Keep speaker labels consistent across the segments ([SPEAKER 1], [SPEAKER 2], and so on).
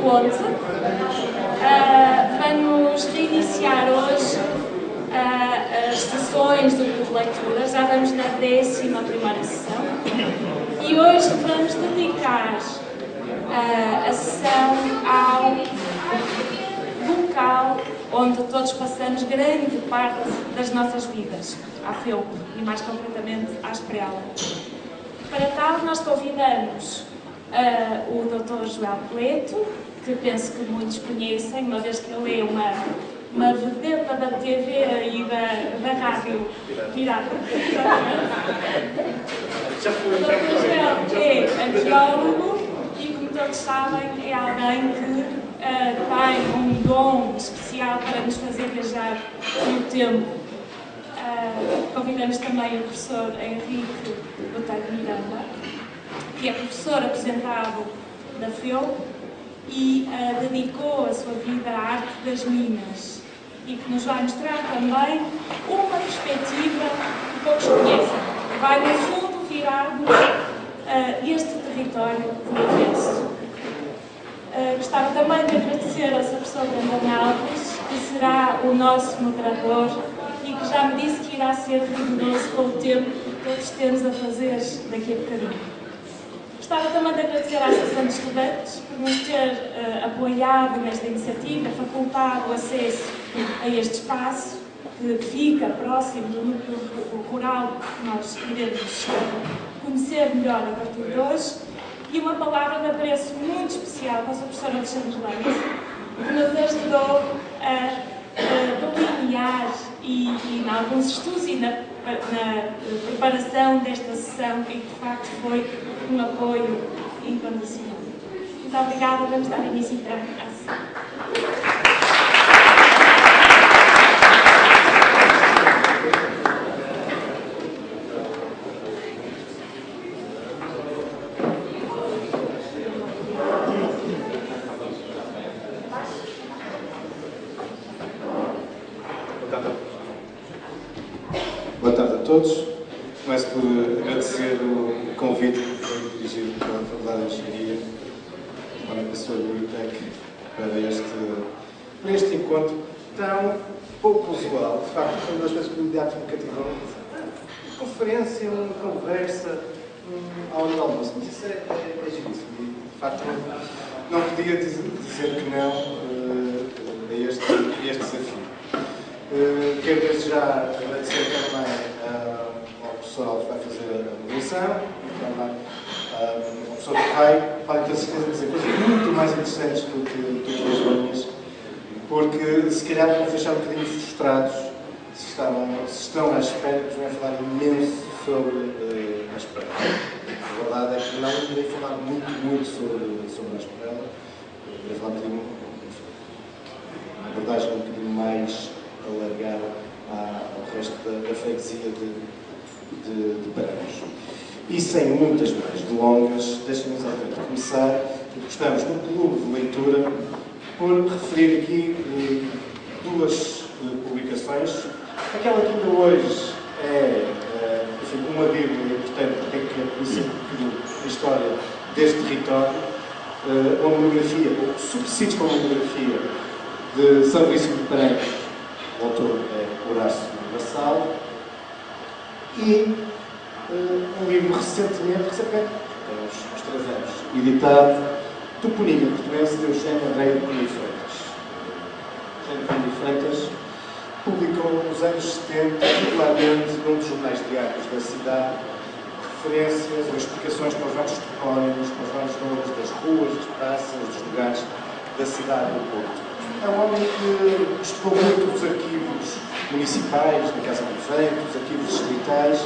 [SPEAKER 1] ponte. Vamos reiniciar hoje as sessões do grupo de leitura. Já vamos na 11ª sessão. E hoje vamos dedicar a sessão ao local onde todos passamos grande parte das nossas vidas, à Felpo, e mais concretamente à Esprela. Para tal, nós convidamos o Dr. João Pleto, que penso que muitos conhecem, uma vez que ele é uma vedeta da TV e da rádio pirata. O Dr. João é arqueólogo e, como todos sabem, é alguém que tem um dom especial para nos fazer viajar no tempo. Convidamos também o professor Henrique Botelho Miranda, que é professor aposentado da Felpo e dedicou a sua vida à arte das minas e que nos vai mostrar também uma perspectiva que poucos conhecem. Vai, no fundo, virar-nos este território do avesso. Gostava também de agradecer ao Sr. Professor Brandão Alves, que será o nosso moderador e que já me disse que irá ser rigoroso com o tempo que todos temos a fazer daqui a bocadinho. Gostava também de agradecer à Associação de Estudantes por nos ter apoiado nesta iniciativa, facultado o acesso a este espaço que fica próximo do núcleo rural que nós iremos conhecer melhor a partir de hoje. E uma palavra de apreço muito especial para o Sr. Professor Alexandre Leite, que nos ajudou a delinear e em alguns estudos e na preparação desta sessão e que de facto foi um apoio incondicional. Muito obrigada, vamos dar início então à sessão.
[SPEAKER 2] Boa tarde a todos. Começo por agradecer o convite que foi dirigido pela Faculdade de Engenharia da sua biblioteca para este encontro tão pouco usual. De facto, foi uma das coisas que me imediato me cativou. Conferência, uma conversa, ao almoço. Mas isso é giríssimo. E, de facto, não podia dizer que não a este desafio. Quero desde já agradecer também ao professor Alves que vai fazer a moderação, também ao professor Ferreira, podem ter certeza de dizer coisas muito mais interessantes do que as minhas, porque se calhar vamos deixar um bocadinho frustrados se estão à espera que vão falar imenso sobre a Esprela. A verdade é que não irei falar muito sobre a Esprela, irei falar uma abordagem um bocadinho mais alargada ao resto da freguesia de Paranhos. E sem muitas mais delongas, deixem-nos começar, porque estamos no clube de leitura, por referir aqui duas publicações. Aquela que ainda hoje é uma bíblia, portanto, tem que conhecer um bocadinho a história deste território, uma monografia, ou subsídios para uma monografia de São Francisco de Paranhos. O autor é Horácio Marçal, e um livro recentemente, tem uns 3 anos, editado, Toponímia Portuense, de Eugênio André Cunha Freitas. Eugênio Cunha Freitas publicou nos anos 70, regularmente, num dos jornais diários da cidade, referências ou explicações para os vários topónimos, para os vários nomes das ruas, das praças, dos lugares da cidade do Porto. É um homem que estudou muito os arquivos municipais, da Casa do Prefeito, os arquivos distritais,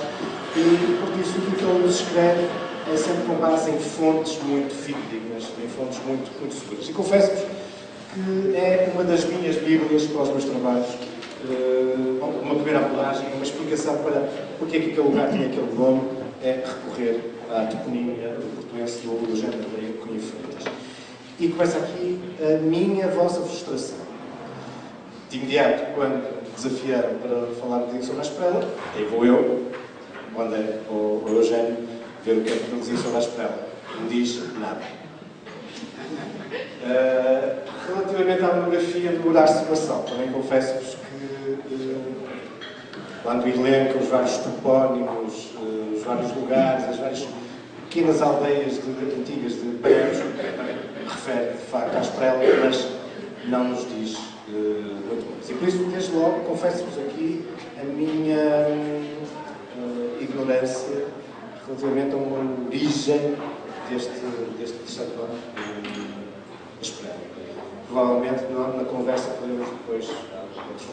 [SPEAKER 2] e por isso aquilo que ele nos escreve é sempre com base em fontes muito fidedignas, em fontes muito seguras. E confesso-vos que é uma das minhas bíblias para os meus trabalhos, uma primeira abordagem, uma explicação para porque é que aquele lugar tinha aquele nome, é recorrer à toponímia portuense do Eugênio André Cunha Freitas. E começa aqui a vossa frustração. De imediato, quando me desafiaram para falar um bocadinho sobre a Esprela, aí vou eu, o André ou o Eugênio, ver o que é que ele dizia sobre a Esprela. Não diz nada. Relativamente à monografia do Horácio Marçal, também confesso-vos que lá no elenco, os vários topónimos, os vários lugares, as várias pequenas aldeias antigas de Paredes, refere de facto à Esprela, mas não nos diz muito mais. E por isso, desde logo, confesso-vos aqui a minha ignorância relativamente a uma origem deste chatão da Esprela. Provavelmente na conversa podemos depois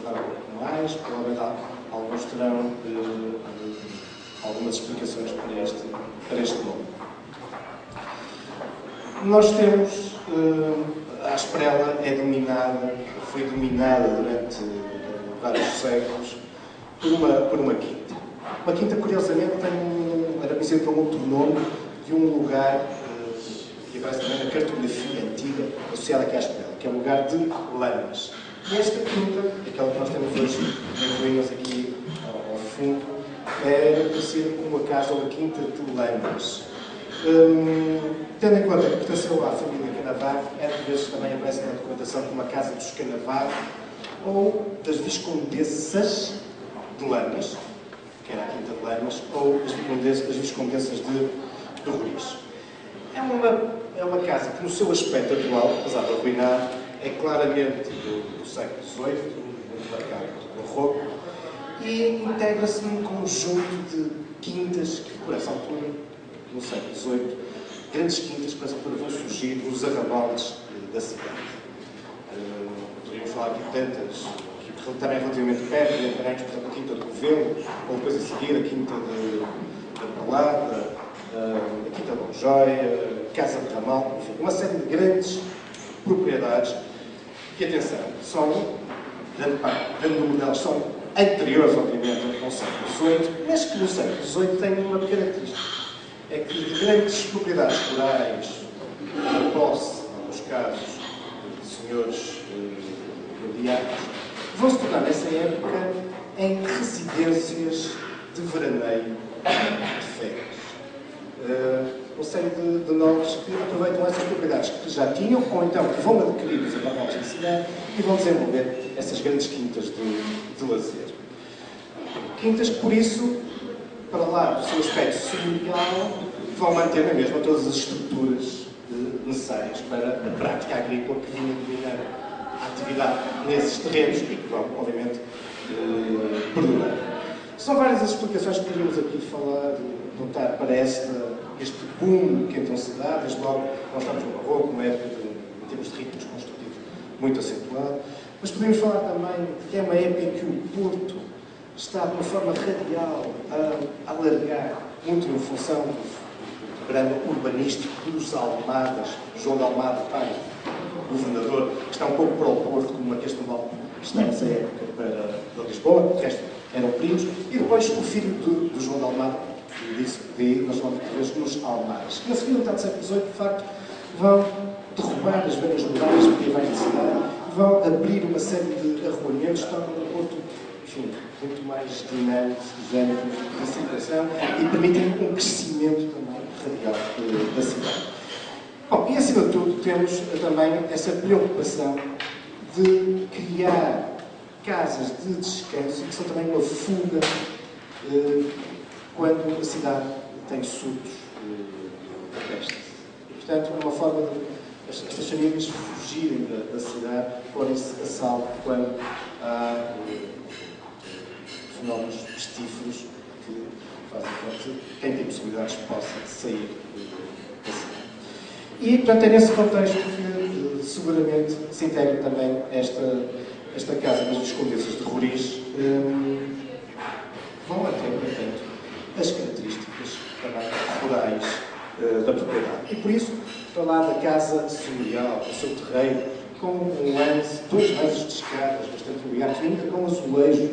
[SPEAKER 2] falar um pouco mais, provavelmente alguns terão algumas explicações para este nome. Nós temos, a Esprela foi dominada durante vários séculos por uma quinta. Uma quinta, curiosamente, era conhecida por um outro nome de um lugar que aparece também na cartografia antiga associada aqui à Esprela, que é o lugar de Lamas. E esta quinta, aquela que nós temos hoje em ruínas aqui ao fundo, era conhecida como a casa ou a quinta de Lamas. Tendo em conta que pertenceu à família Canavarro, por vezes também aparece na documentação como a casa dos Canavarro ou das Viscondessas de Lamas, que era a quinta de Lamas, ou das Viscondessas de Roriz. É uma casa que, no seu aspecto atual, apesar de arruinar, é claramente do século XVIII, muito marcado pelo barroco, e integra-se num conjunto de quintas que, por essa altura, no século XVIII, grandes quintas que, por essa altura, vão surgir nos arrabaldes da cidade. Poderíamos falar aqui de tantas, que também relativamente perto, de Guimarães, por exemplo, a Quinta do Covelo, ou depois a seguir a Quinta da Palada, a Quinta de Monjoia, Casa de Ramal, enfim, uma série de grandes propriedades que, atenção, são, grande número delas são anteriores, obviamente, ao século XVIII, mas que no século XVIII têm uma característica. É que de grandes propriedades rurais, da posse, em alguns casos, de senhores imobiliários, vão se tornar, nessa época, em residências de veraneio de férias. Uma série de novos que aproveitam essas propriedades que já tinham, ou então que vão adquirir os arrabaldes da cidade e vão desenvolver essas grandes quintas de lazer. Quintas que, por isso, para lá do seu aspecto cerimonial, vão manter na mesma todas as estruturas necessárias para a prática agrícola que vinha dominar a atividade nesses terrenos e que vão, obviamente, perdurar. São várias as explicações que podíamos aqui falar, apontar para este boom que então se dá, desde logo nós estamos no barroco, uma época em termos de ritmos construtivos muito acentuado, mas podemos falar também que é uma época em que o Porto está de uma forma radial a alargar, muito em função do programa urbanístico dos Almadas, João de Almada, pai, governador, que está um pouco para o Porto, como Marquês de Pombal está nessa época para Lisboa, o resto eram primos, e depois o filho do João de Almada, que disse que nós falamos de vez nos Almadas, que na segunda metade do século XVIII, de facto, vão derrubar as veias rurais medievais da cidade, vão abrir uma série de arruamentos, tornam o Porto, enfim, muito mais dinâmico, de circulação e permitem um crescimento também radical da cidade. Bom, e acima de tudo temos também essa preocupação de criar casas de descanso que são também uma fuga quando a cidade tem surtos de peste. E, portanto, é uma forma de estas famílias fugirem da cidade, porem-se a salvo quando há fenómenos pestíferos que fazem com que quem tem possibilidades possa sair da cidade. E, portanto, é nesse contexto que seguramente se integra também esta Casa das Viscondessas de Roriz, vão manter, portanto, as características também rurais da propriedade. E por isso, falar da casa senhorial, do seu terreiro, com dois lances de escadas bastante ligados, ainda com azulejos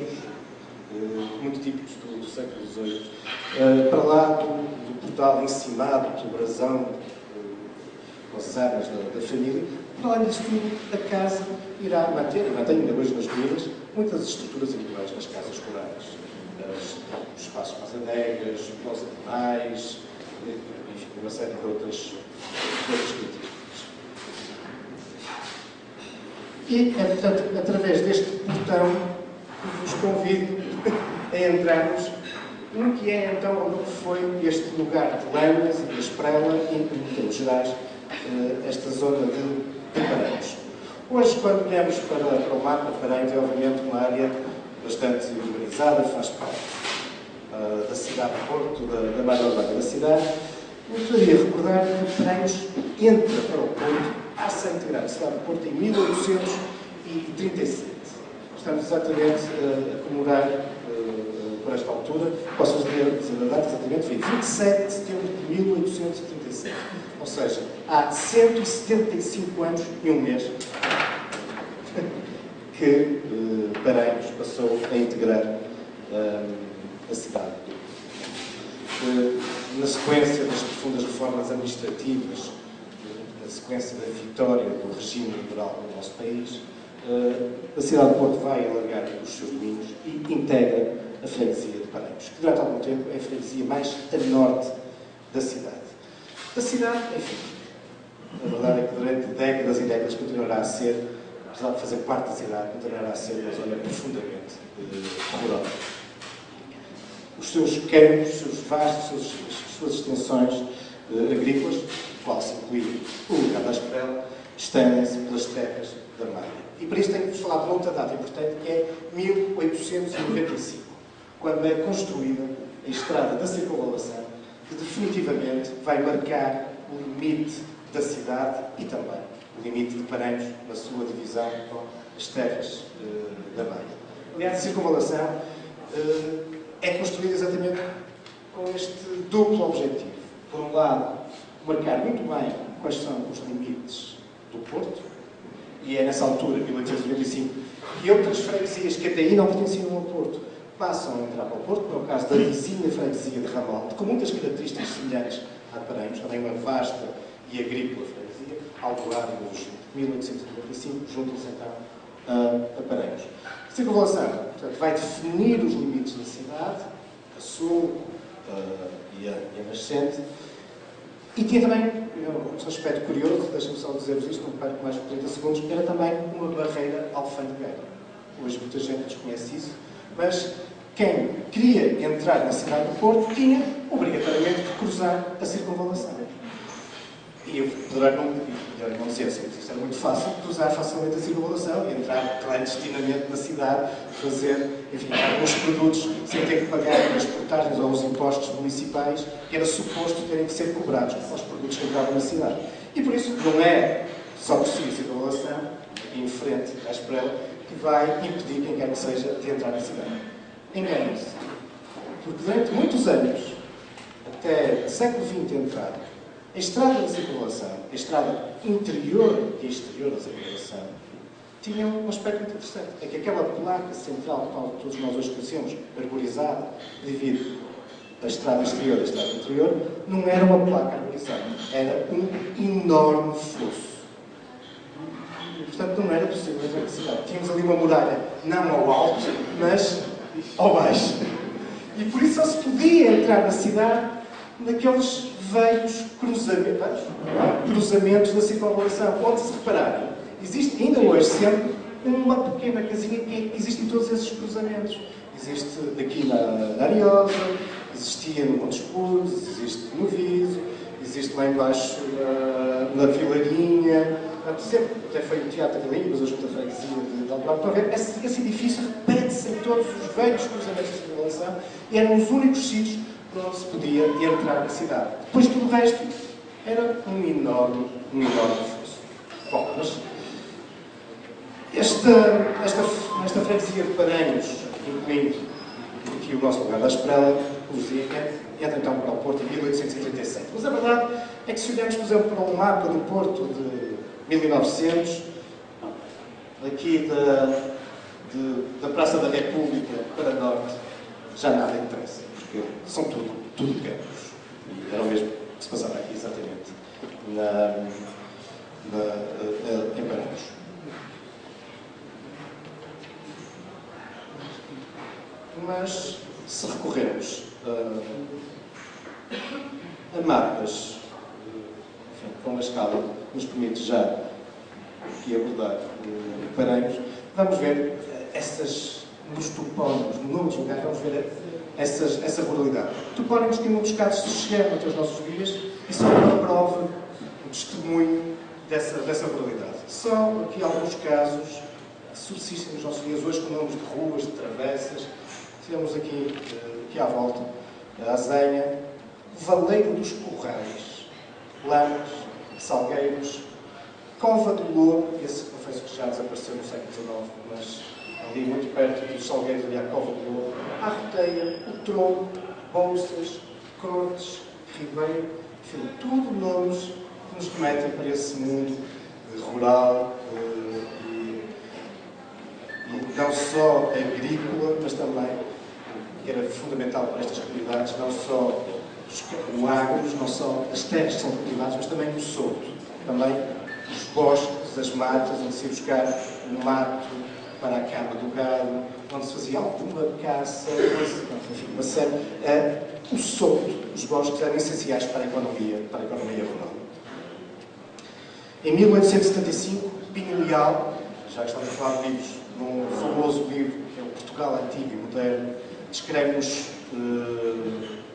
[SPEAKER 2] muito típicos do século XVIII, para lá do portal encimado, do brasão, com as armas da família. Para lá disso tudo, a casa irá manter, e mantém ainda hoje nas ruínas, muitas estruturas habituais nas casas rurais. Os espaços para as adegas, para os animais, enfim, uma série de outras características. E é, portanto, através deste portão que vos convido a entrarmos no que é, então, no que foi este lugar de Lamas e de Esprela e, em termos gerais, esta zona de Paranhos. Hoje, quando olhamos para o mapa, Paranhos é, obviamente, uma área bastante urbanizada, faz parte da cidade de Porto, da malha urbana da cidade. Eu gostaria de recordar que Paranhos entra para o Porto, passa a integrar a cidade de Porto em 1837. Estamos exatamente a comemorar, por esta altura, posso dizer a data exatamente, foi 27 de setembro de 1837. Ou seja, há 175 anos e um mês que Paranhos passou a integrar a cidade. Na sequência das profundas reformas administrativas, na sequência da vitória do regime liberal no nosso país, a cidade de Porto vai alargar os seus domínios e integra a freguesia de Paranhos, que durante algum tempo é a freguesia mais a norte da cidade. A cidade, enfim, a verdade é que durante décadas e décadas continuará a ser, apesar de fazer parte da cidade, continuará a ser uma zona profundamente rural. Os seus campos, os seus vastos, as suas extensões agrícolas, no qual se inclui o lugar da Esprela, estendem-se pelas terras da Malha. E para isso tenho que vos falar de uma outra data importante, que é 1895, quando é construída a estrada da circunvalação, que definitivamente vai marcar o limite da cidade e também o limite de Paranhos na sua divisão com as terras da Malha. Aliás, a circunvalação é construída exatamente com este duplo objetivo. Por um lado, marcar muito bem quais são os limites do Porto, e é nessa altura, 1895, que outras freguesias que até aí não pertenciam ao Porto passam a entrar para o Porto, como é o caso da vizinha freguesia de Ramalde, com muitas características semelhantes à de Paranhos, também uma vasta e agrícola freguesia, Alcoar e Mogi. 1895, juntam-se então a Paranhos. A circunvalação, portanto, vai definir os limites da cidade, a sul e a nascente, e tinha também um aspecto curioso, deixa-me só dizer-vos isto, não perco mais de 30 segundos, era também uma barreira alfandegária. Hoje muita gente desconhece isso, mas quem queria entrar na cidade do Porto tinha, obrigatoriamente, que cruzar a circunvalação. E eu poderá não dizer assim, isto era muito fácil, cruzar facilmente a circunvalação e entrar clandestinamente na cidade, fazer, enfim, alguns produtos sem ter que pagar as portagens ou os impostos municipais que era suposto terem que ser cobrados aos produtos que entravam na cidade. E por isso não é só por si a circunvalação, aqui em frente à Esprela, que vai impedir quem quer que seja de entrar na cidade. Enganem-se. Porque durante muitos anos, até o século XX entrar, a estrada da circunvalação, a estrada interior e exterior da circunvalação, tinha um aspecto muito interessante. É que aquela placa central, que todos nós hoje conhecemos, arborizada, devido à estrada exterior e à estrada interior, não era uma placa arborizada. Era um enorme fosso. E, portanto, não era possível entrar na cidade. Tínhamos ali uma muralha, não ao alto, mas ao baixo. E por isso só se podia entrar na cidade naqueles velhos cruzamentos da circunvalação, onde, se repararem, existe ainda hoje sempre uma pequena casinha que existe em todos esses cruzamentos. Existe aqui na Ariosa, existia no Montes Puros, existe no Viso, existe lá embaixo na Vilarinha, até foi o Teatro da Vilarinha, mas a Junta de Freguesia de Alcoar. Estão a ver? Esse edifício repete-se em todos os velhos cruzamentos da circunvalação e eram os únicos sítios onde se podia entrar na cidade. Depois tudo o resto era um enorme fosso. Bom, mas esta freguesia de Paranhos, incluindo aqui o nosso lugar da Esprela, entra então para o Porto em 1837. Mas a verdade é que se olharmos, por exemplo, para um mapa do Porto de 1900, aqui da Praça da República para norte, já nada interessa, porque são tudo campos. E era o mesmo que se passava aqui, exatamente, em Paranhos. Mas, se recorrermos a mapas, enfim, com uma escala que nos permite já aqui abordar Paranhos, vamos ver nos topónimos, no nome dos lugares, vamos ver essa ruralidade. Topónimos que muitos casos se chegaram até os nossos dias e são uma prova, um testemunho dessa ruralidade. Só aqui alguns casos que subsistem nos nossos dias hoje com nomes de ruas, de travessas. Temos aqui à volta a Azenha, Valeiro dos Corrais, Lamas, Salgueiros, Cova do Louro, esse confesso que já desapareceu no século XIX, mas ali muito perto dos Salgueiros, ali à Cova do Louro, a Arroteia, o Tronco, Bolsas, Cortes, Ribeiro, enfim, tudo nomes que nos remetem para esse mundo rural e não só agrícola, mas também, que era fundamental para estas comunidades, não só o agro, não só as terras que são cultivadas, mas também o solto, também os bosques, as matas, onde se ia buscar o mato para a cama do gado, onde se fazia alguma caça, enfim, uma série. O solto, os bosques eram essenciais para a economia rural. Em 1875, Pinho Leal, já que estamos a falar de livros, num famoso livro, que é o Portugal Antigo e Moderno,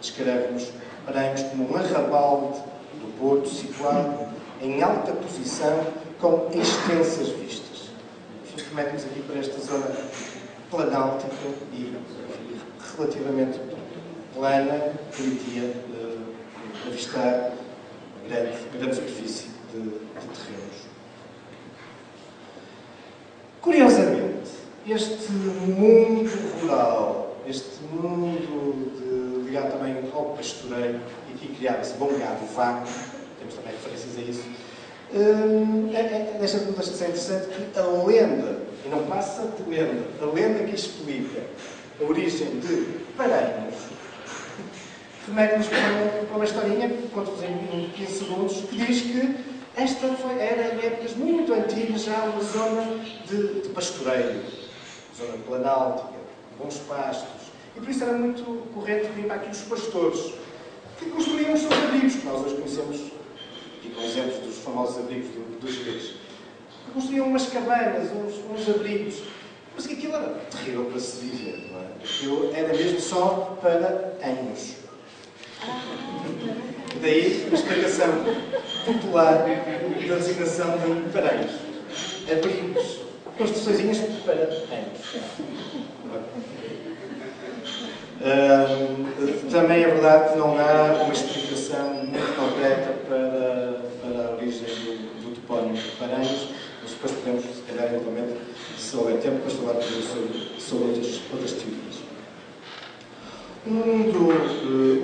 [SPEAKER 2] descreve-nos Paranhos como um arrabalde do Porto, situado em alta posição, com extensas vistas. Enfim, remete-nos aqui para esta zona planáltica e relativamente plana, que permitia avistar grande superfície de terrenos. Curiosamente, este mundo rural, este mundo ligado também ao pastoreio, e aqui criava-se bom gado, vaca, temos também referências a isso, deixa de ser interessante que a lenda, e não passa de lenda, a lenda que explica a origem de Paranhos, remete-nos para uma historinha, que conto-vos em 15 segundos, que diz que esta era em épocas muito antigas já uma zona de pastoreio, zona planáltica, bons pastos, e por isso era muito correto vir para aqui os pastores, que construíam os seus abrigos, que nós hoje conhecemos, e com exemplos dos famosos abrigos dos gregos, que construíam umas cabanas, uns abrigos, mas que aquilo era terrível para se viver, não é? Aquilo era mesmo só para anhos. Daí a explicação popular da designação de Paranhos. Abrigos, construçõezinhas para anhos. Também é verdade que não há uma explicação muito concreta para a origem do topónimo de Paranhos, mas depois podemos, se calhar, eventualmente, se houver tempo, depois falar sobre outras teorias. Um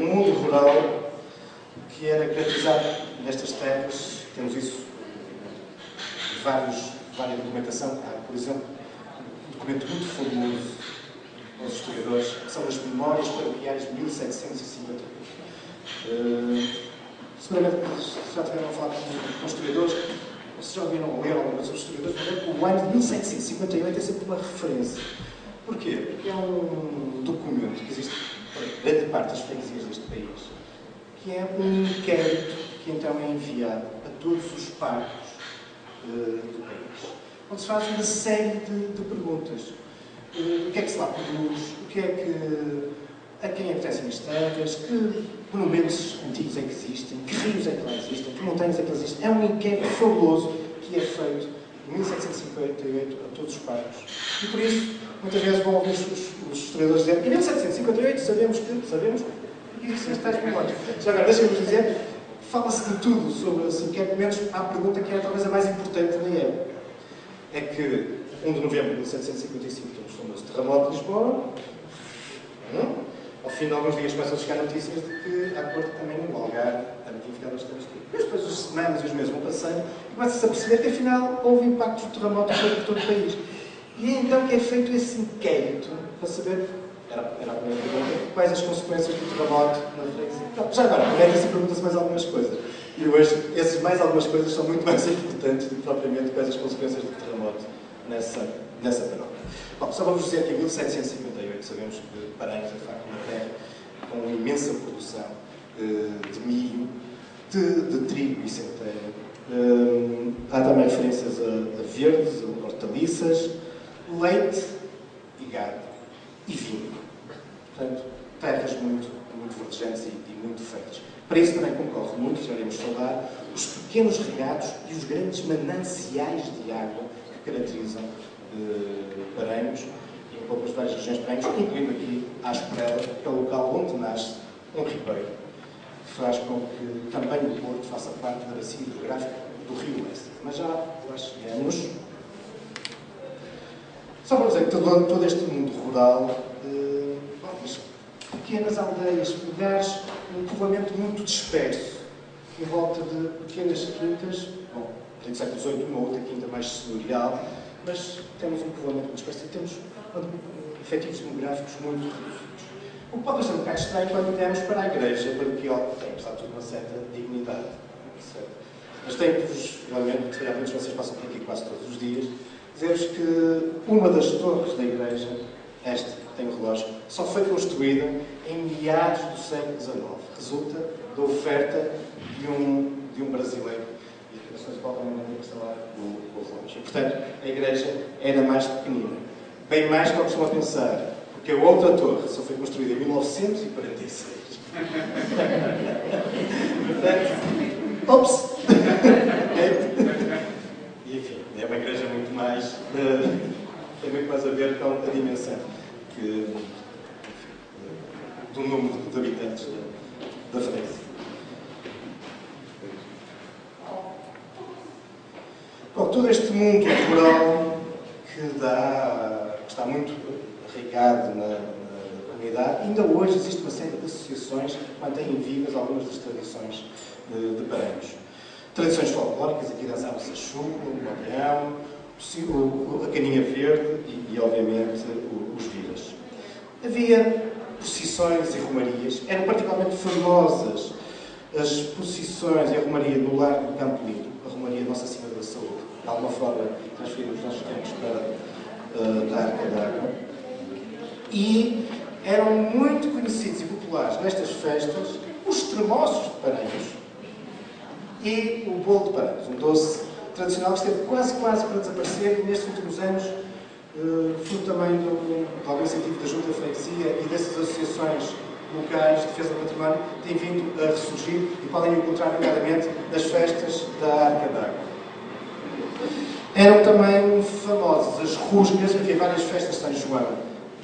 [SPEAKER 2] mundo rural que era caracterizado nestas terras, temos isso em várias documentação. Há, por exemplo, um documento muito famoso aos historiadores, que são as Memórias Paroquiais de 1758. Seguramente já tiveram a falar com historiadores, vocês já ouviram ler alguma coisa sobre historiadores, mas o ano de 1758 é sempre uma referência. Porquê? Porque é um documento que existe para grande parte das freguesias deste país, que é um inquérito que então é enviado a todos os parques do país, onde se faz uma série de perguntas. O que é que se lá produz? A quem apetecem as terras? Que monumentos antigos é que existem? Que rios é que lá existem? Que montanhas é que lá existem? É um inquérito fabuloso que é feito em 1758 a todos os parques. E por isso, muitas vezes vão ouvir os historiadores dizer em 1758 sabemos que existem as tais memórias. Já agora, deixem-vos dizer, fala-se de tudo sobre esse inquérito, menos há a pergunta que é talvez a mais importante da época. É que 1 de novembro de 1755 temos o famoso terremoto de Lisboa. Ao fim de alguns dias começam a chegar notícias de que a corte também no Algarve também tinha ficado bastante escuro. Mas depois as semanas e os meses vão passando e começa-se a perceber que afinal houve impactos do terremoto por todo o país. E é então que é feito esse inquérito para saber, era a primeira pergunta, quais as consequências do terremoto na freguesia. Já agora, pergunta-se pergunta-se mais algumas coisas. E hoje, essas mais algumas coisas são muito mais importantes do que propriamente quais as consequências do terremoto nessa paróquia. Bom, só vamos dizer que em 1758 sabemos que Paranhos é de facto uma terra com uma imensa produção de milho, de trigo e centeio, Há também referências a verdes, a hortaliças, leite e gado e vinho. Portanto, terras muito verdejantes e muito férteis. Para isso também concorre muito, já iremos falar, os pequenos regados e os grandes mananciais de água que caracterizam Paranhos e um pouco as várias regiões de Paranhos, incluindo aqui a Asperela, que é o local onde nasce um ribeiro, que faz com que também o Porto faça parte da bacia hidrográfica do Rio Lessa. Mas já lá chegamos. Só para dizer que todo este mundo rural, pequenas aldeias, lugares, um povoamento muito disperso, em volta de pequenas quintas, bom, no século XVIII, uma outra quinta mais senhorial, mas temos um povoamento muito disperso e temos efetivos demográficos muito reduzidos. O que pode ser um bocado estranho quando viemos para a igreja paroquial, que tem, apesar de tudo, uma certa dignidade. Certo? Mas tenho-vos, realmente, realmente vocês passam por aqui quase todos os dias, dizer-vos que uma das torres da igreja, esta que tem o relógio, só foi construída em meados do século XIX. Resulta da oferta de um brasileiro. E as pessoas podem instalar o relógio. E, portanto, a igreja era mais pequenina. Bem mais do que costuma pensar. Porque a outra torre só foi construída em 1946. Portanto, ops! E, enfim, é uma igreja muito mais... tem muito mais a ver com a dimensão do número de habitantes da França. Bom, todo este mundo rural que está muito arraigado na comunidade, ainda hoje existe uma série de associações que mantêm vivas algumas das tradições de Paranhos. Tradições folclóricas, aqui dançava-se a chuva, o baião, a caninha verde e obviamente, os vilas. Havia procissões e romarias. Eram particularmente famosas as procissões e a romaria no Largo do Campo Limpo, a romaria Nossa Senhora da Saúde, de alguma forma transferimos os nossos tempos para a Arca d'Água. E eram muito conhecidos e populares nestas festas os tremoços de Paranhos e o bolo de Paranhos, um doce tradicional que esteve quase para desaparecer e nestes últimos anos, fruto também de algum incentivo da Junta de Freguesia e dessas associações locais de defesa do património, tem vindo a ressurgir e podem encontrar, nomeadamente, nas festas da Arca d'Água. Eram também famosas as rusgas, havia várias festas de São João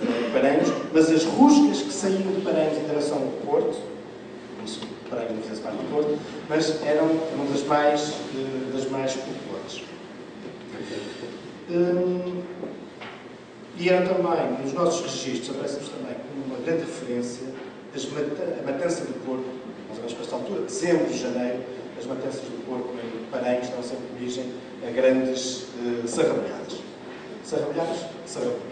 [SPEAKER 2] em Paranhos, mas as rusgas que saíam de Paranhos em direção ao Porto, Paranhos não fizesse parte do Porto, mas eram uma das mais populares. E eram também, nos nossos registros, aparece-nos também como uma grande referência a matança do porco, mais ou menos para esta altura, dezembro, janeiro, as matanças do porco em Paranhos dão sempre origem a grandes sarrabulhadas. Sarrabulhadas? Sarrabulhadas.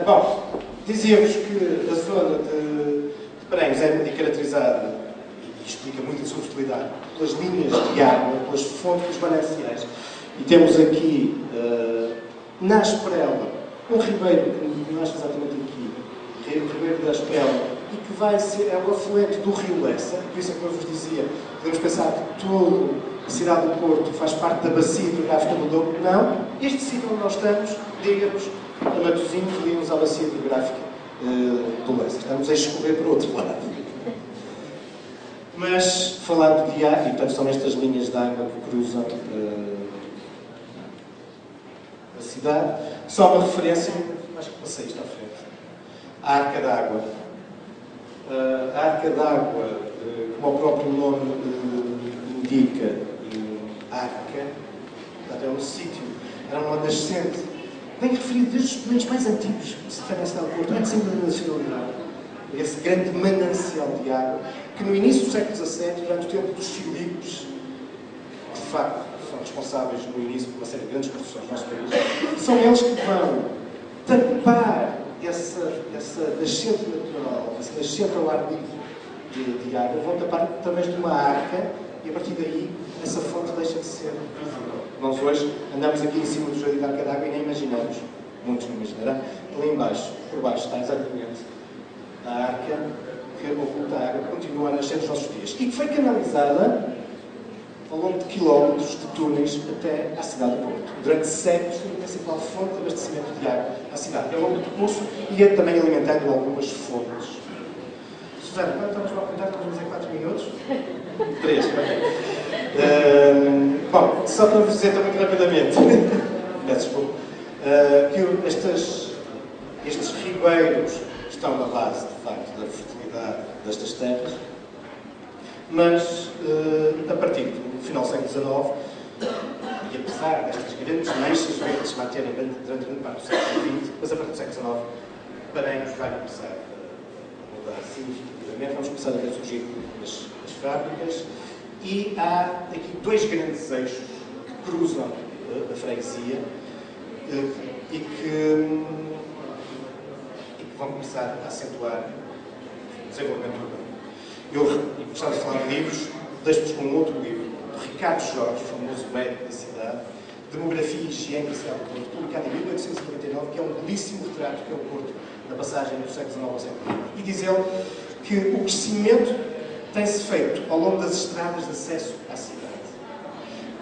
[SPEAKER 2] Bom, dizia-vos que a zona de Paranhos é caracterizada, e explica muito a sua fertilidade, pelas linhas de água, pelas fontes dos mananciais. E temos aqui, na Asperela, um ribeiro que nasce exatamente aqui, que é o ribeiro da Asperela, e que vai ser, é o afluente do Rio Lessa, por isso é que eu vos dizia, podemos pensar que toda a cidade do Porto faz parte da bacia hidrográfica do Douro. Não, este sítio onde nós estamos liga-nos a Matosinhos e liga-nos à bacia hidrográfica do Lessa. Estamos a escorrer para o outro lado. Mas, falando de água, e portanto são estas linhas de água que cruzam a cidade, só uma referência, acho que passei isto à frente, a Arca d'Água. A Arca d'Água, como o próprio nome indica, Arca, é um sítio, era uma nascente, bem referido desde os documentos mais antigos que se referem a cidade do Porto, antes ainda da nacionalidade. Esse grande manancial de água, que no início do século XVII, durante o tempo dos Filipes, de facto, são responsáveis no início por uma série de grandes produções do nosso país, são eles que vão tapar essa nascente natural, essa nascente ao ar livre de água, vão tapar através de uma arca e a partir daí essa fonte deixa de ser visível. Nós hoje andamos aqui em cima do jardim da Arca d'Água e nem imaginamos, muitos não imaginarão, ali embaixo, por baixo, está exatamente a arca que oculta a água, que continua a nascer nos nossos dias e que foi canalizada ao longo de quilómetros de túneis até à cidade do Porto. Durante séculos foi a principal fonte de abastecimento de água à cidade. E ao longo do percurso ia também alimentando algumas fontes. Susana, quando estamos a apontar, estamos a dizer 4 minutos? 3, ok. Bom, só para vos dizer também rapidamente, peço desculpa, que estes ribeiros estão na base, de facto, da fertilidade destas terras, mas a partir do final do século XIX, e apesar destas grandes manchas verdes se manterem durante grande parte do século XX, mas a partir do século XIX, Paranhos vai começar a mudar significativamente, vamos começar a ver surgir as fábricas, e há aqui dois grandes eixos que cruzam a freguesia e que vão começar a acentuar o desenvolvimento urbano. Eu gostava de falar de livros, deixo-vos com um outro livro, de Ricardo Jorge, famoso médico da cidade, Demografia e Higiene da cidade do Porto, publicado em 1899, que é um belíssimo retrato que é o Porto na passagem do século XIX ao século XX. E diz ele que o crescimento tem-se feito ao longo das estradas de acesso à cidade.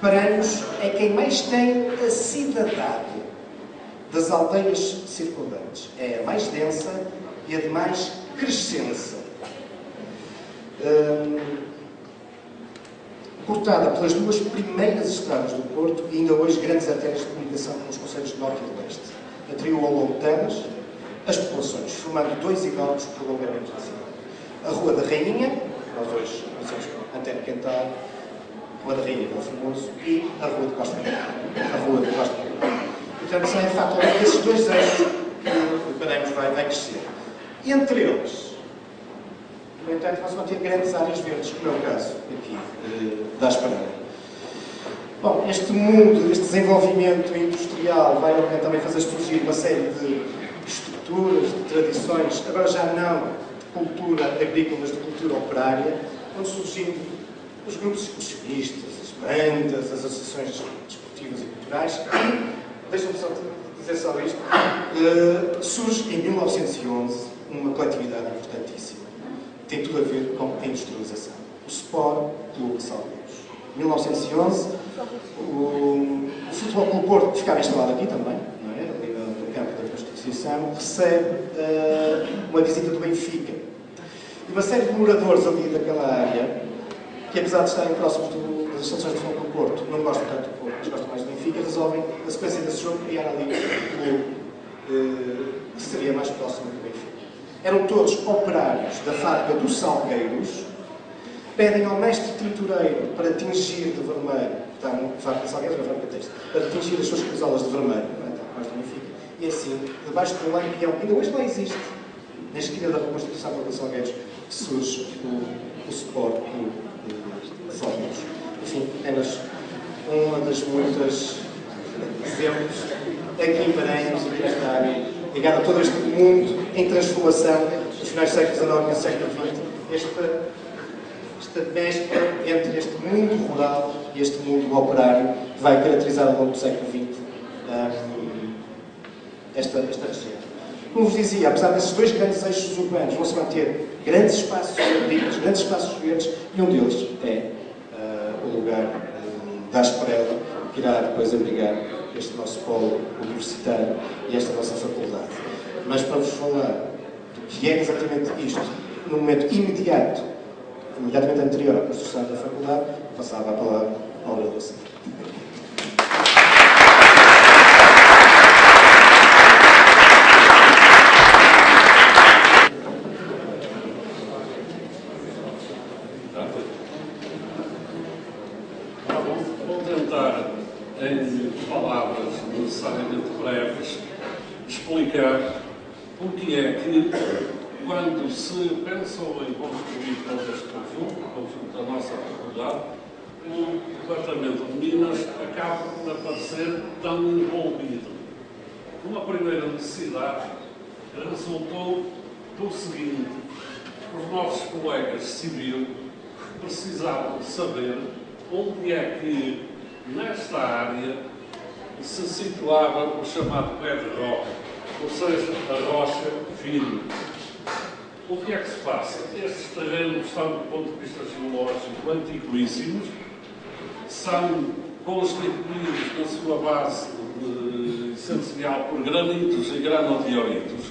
[SPEAKER 2] Paranhos é quem mais tem a cidadade das aldeias circundantes. É a mais densa e a de mais crescença. Cortada pelas duas primeiras estradas do Porto e ainda hoje grandes artérias de comunicação com os concelhos de Norte e de Leste. Atraiu ao longo delas as populações, formando dois enormes prolongamentos da cidade. A Rua da Rainha, nós hoje conhecemos como Antero Quental, Rua da Rainha, que é o famoso, e a Rua de Costa Rica. A Rua de Costa Rica. Portanto, são de facto esses dois eixos que o Paranhos vai crescer. Entre eles, no entanto, vão-se manter grandes áreas verdes, como é o caso aqui da Asparana. Bom, este mundo, este desenvolvimento industrial vai obviamente também fazer surgir uma série de estruturas, de tradições, agora já não de cultura agrícola, mas de cultura operária, vão surgindo os grupos excursionistas, as bandas, as associações desportivas e culturais, e, deixa-me só dizer só isto, surge em 1911 uma coletividade importantíssima. Tem tudo a ver com a industrialização. O Sport Clube de Salgueiros. Em 1911, o Futebol Clube Porto, que ficava instalado aqui também, não é? Ali no campo da Constituição, recebe uma visita do Benfica. E uma série de moradores ali daquela área, que apesar de estarem próximos das estações de Futebol Clube Porto, não gostam tanto do Porto, mas gostam mais do Benfica, resolvem, na sequência desse jogo, criar ali um clube que seria mais próximo do Benfica. Eram todos operários da fábrica dos Salgueiros, pedem ao mestre tintureiro para tingir de vermelho, está no fábrica de Salgueiros, na fábrica de texto, para tingir as suas camisolas de vermelho, não é? Está mais do Benfica. E assim, debaixo do lampião, ainda hoje lá existe, na esquina da Constituição de Salgueiros, surge o Sport Clube de Salgueiros. Enfim, apenas uma das muitas exemplos aqui em Paranhos, nesta área, ligado a todo este mundo em transformação dos finais do século XIX e do século XX, esta mescla entre este mundo rural e este mundo operário que vai caracterizar ao longo do século XX esta região. Como vos dizia, apesar desses dois grandes eixos urbanos, vão-se manter grandes espaços agrícolas, grandes espaços verdes, e um deles é o lugar da Asparela, que irá depois abrigar este nosso polo universitário e esta nossa faculdade. Mas para vos falar do que é exatamente isto, no momento imediatamente anterior à construção da faculdade, passava a palavra ao orador.
[SPEAKER 3] Vou tentar, em palavras necessariamente breves, explicar porque é que, quando se pensou em construir todo este conjunto da nossa faculdade, o Departamento de Minas acaba por aparecer tão envolvido. Uma primeira necessidade resultou do seguinte: os nossos colegas civis precisavam saber onde é que, nesta área, se situava o chamado pé de roca, ou seja, a rocha firme. O que é que se passa? Estes terrenos estão, do ponto de vista geológico, antiquíssimos são constituídos na sua base essencial por granitos e granodioritos,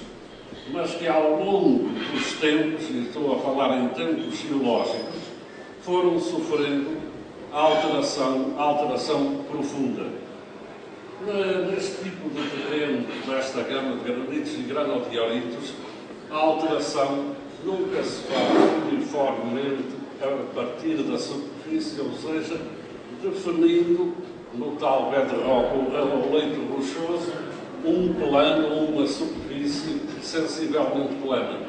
[SPEAKER 3] mas que ao longo dos tempos, e estou a falar em tempos geológicos, foram sofrendo alteração profunda. Neste tipo de terreno, desta gama de granitos e granodioritos, a alteração nunca se faz uniformemente a partir da superfície, ou seja, definindo no tal bedrock, ou leito rochoso, um plano ou uma superfície sensivelmente plana.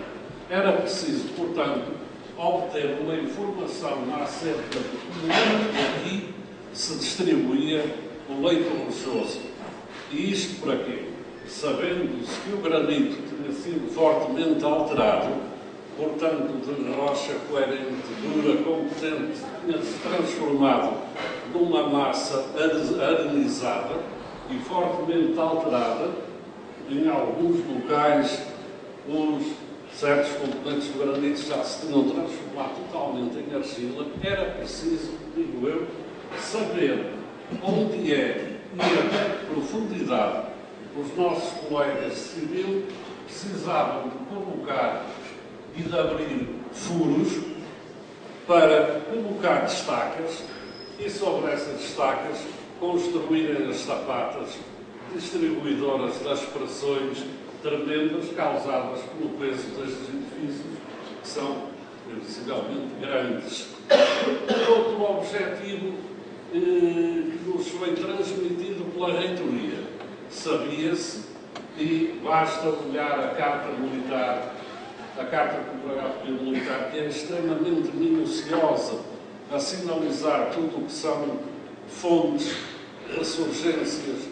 [SPEAKER 3] Era preciso, portanto, obter uma informação acerca de como aqui se distribuía o leito rochoso. E isto para quê? Sabendo-se que o granito tinha sido fortemente alterado, portanto, de rocha coerente, dura, competente, tinha-se transformado numa massa arenizada e fortemente alterada. Em alguns locais, os certos componentes do granito já se tinham transformado totalmente em argila. Era preciso, digo eu, saber onde é e até que profundidade os nossos colegas civis precisavam de colocar e de abrir furos para colocar estacas e sobre essas estacas construírem as sapatas distribuidoras das pressões tremendas causadas pelo peso destes edifícios, que são previsivelmente grandes. Outro objetivo que nos foi transmitido pela reitoria, sabia-se, e basta olhar a Carta Militar, a Carta Topográfica Militar, que é extremamente minuciosa a sinalizar tudo o que são fontes, ressurgências,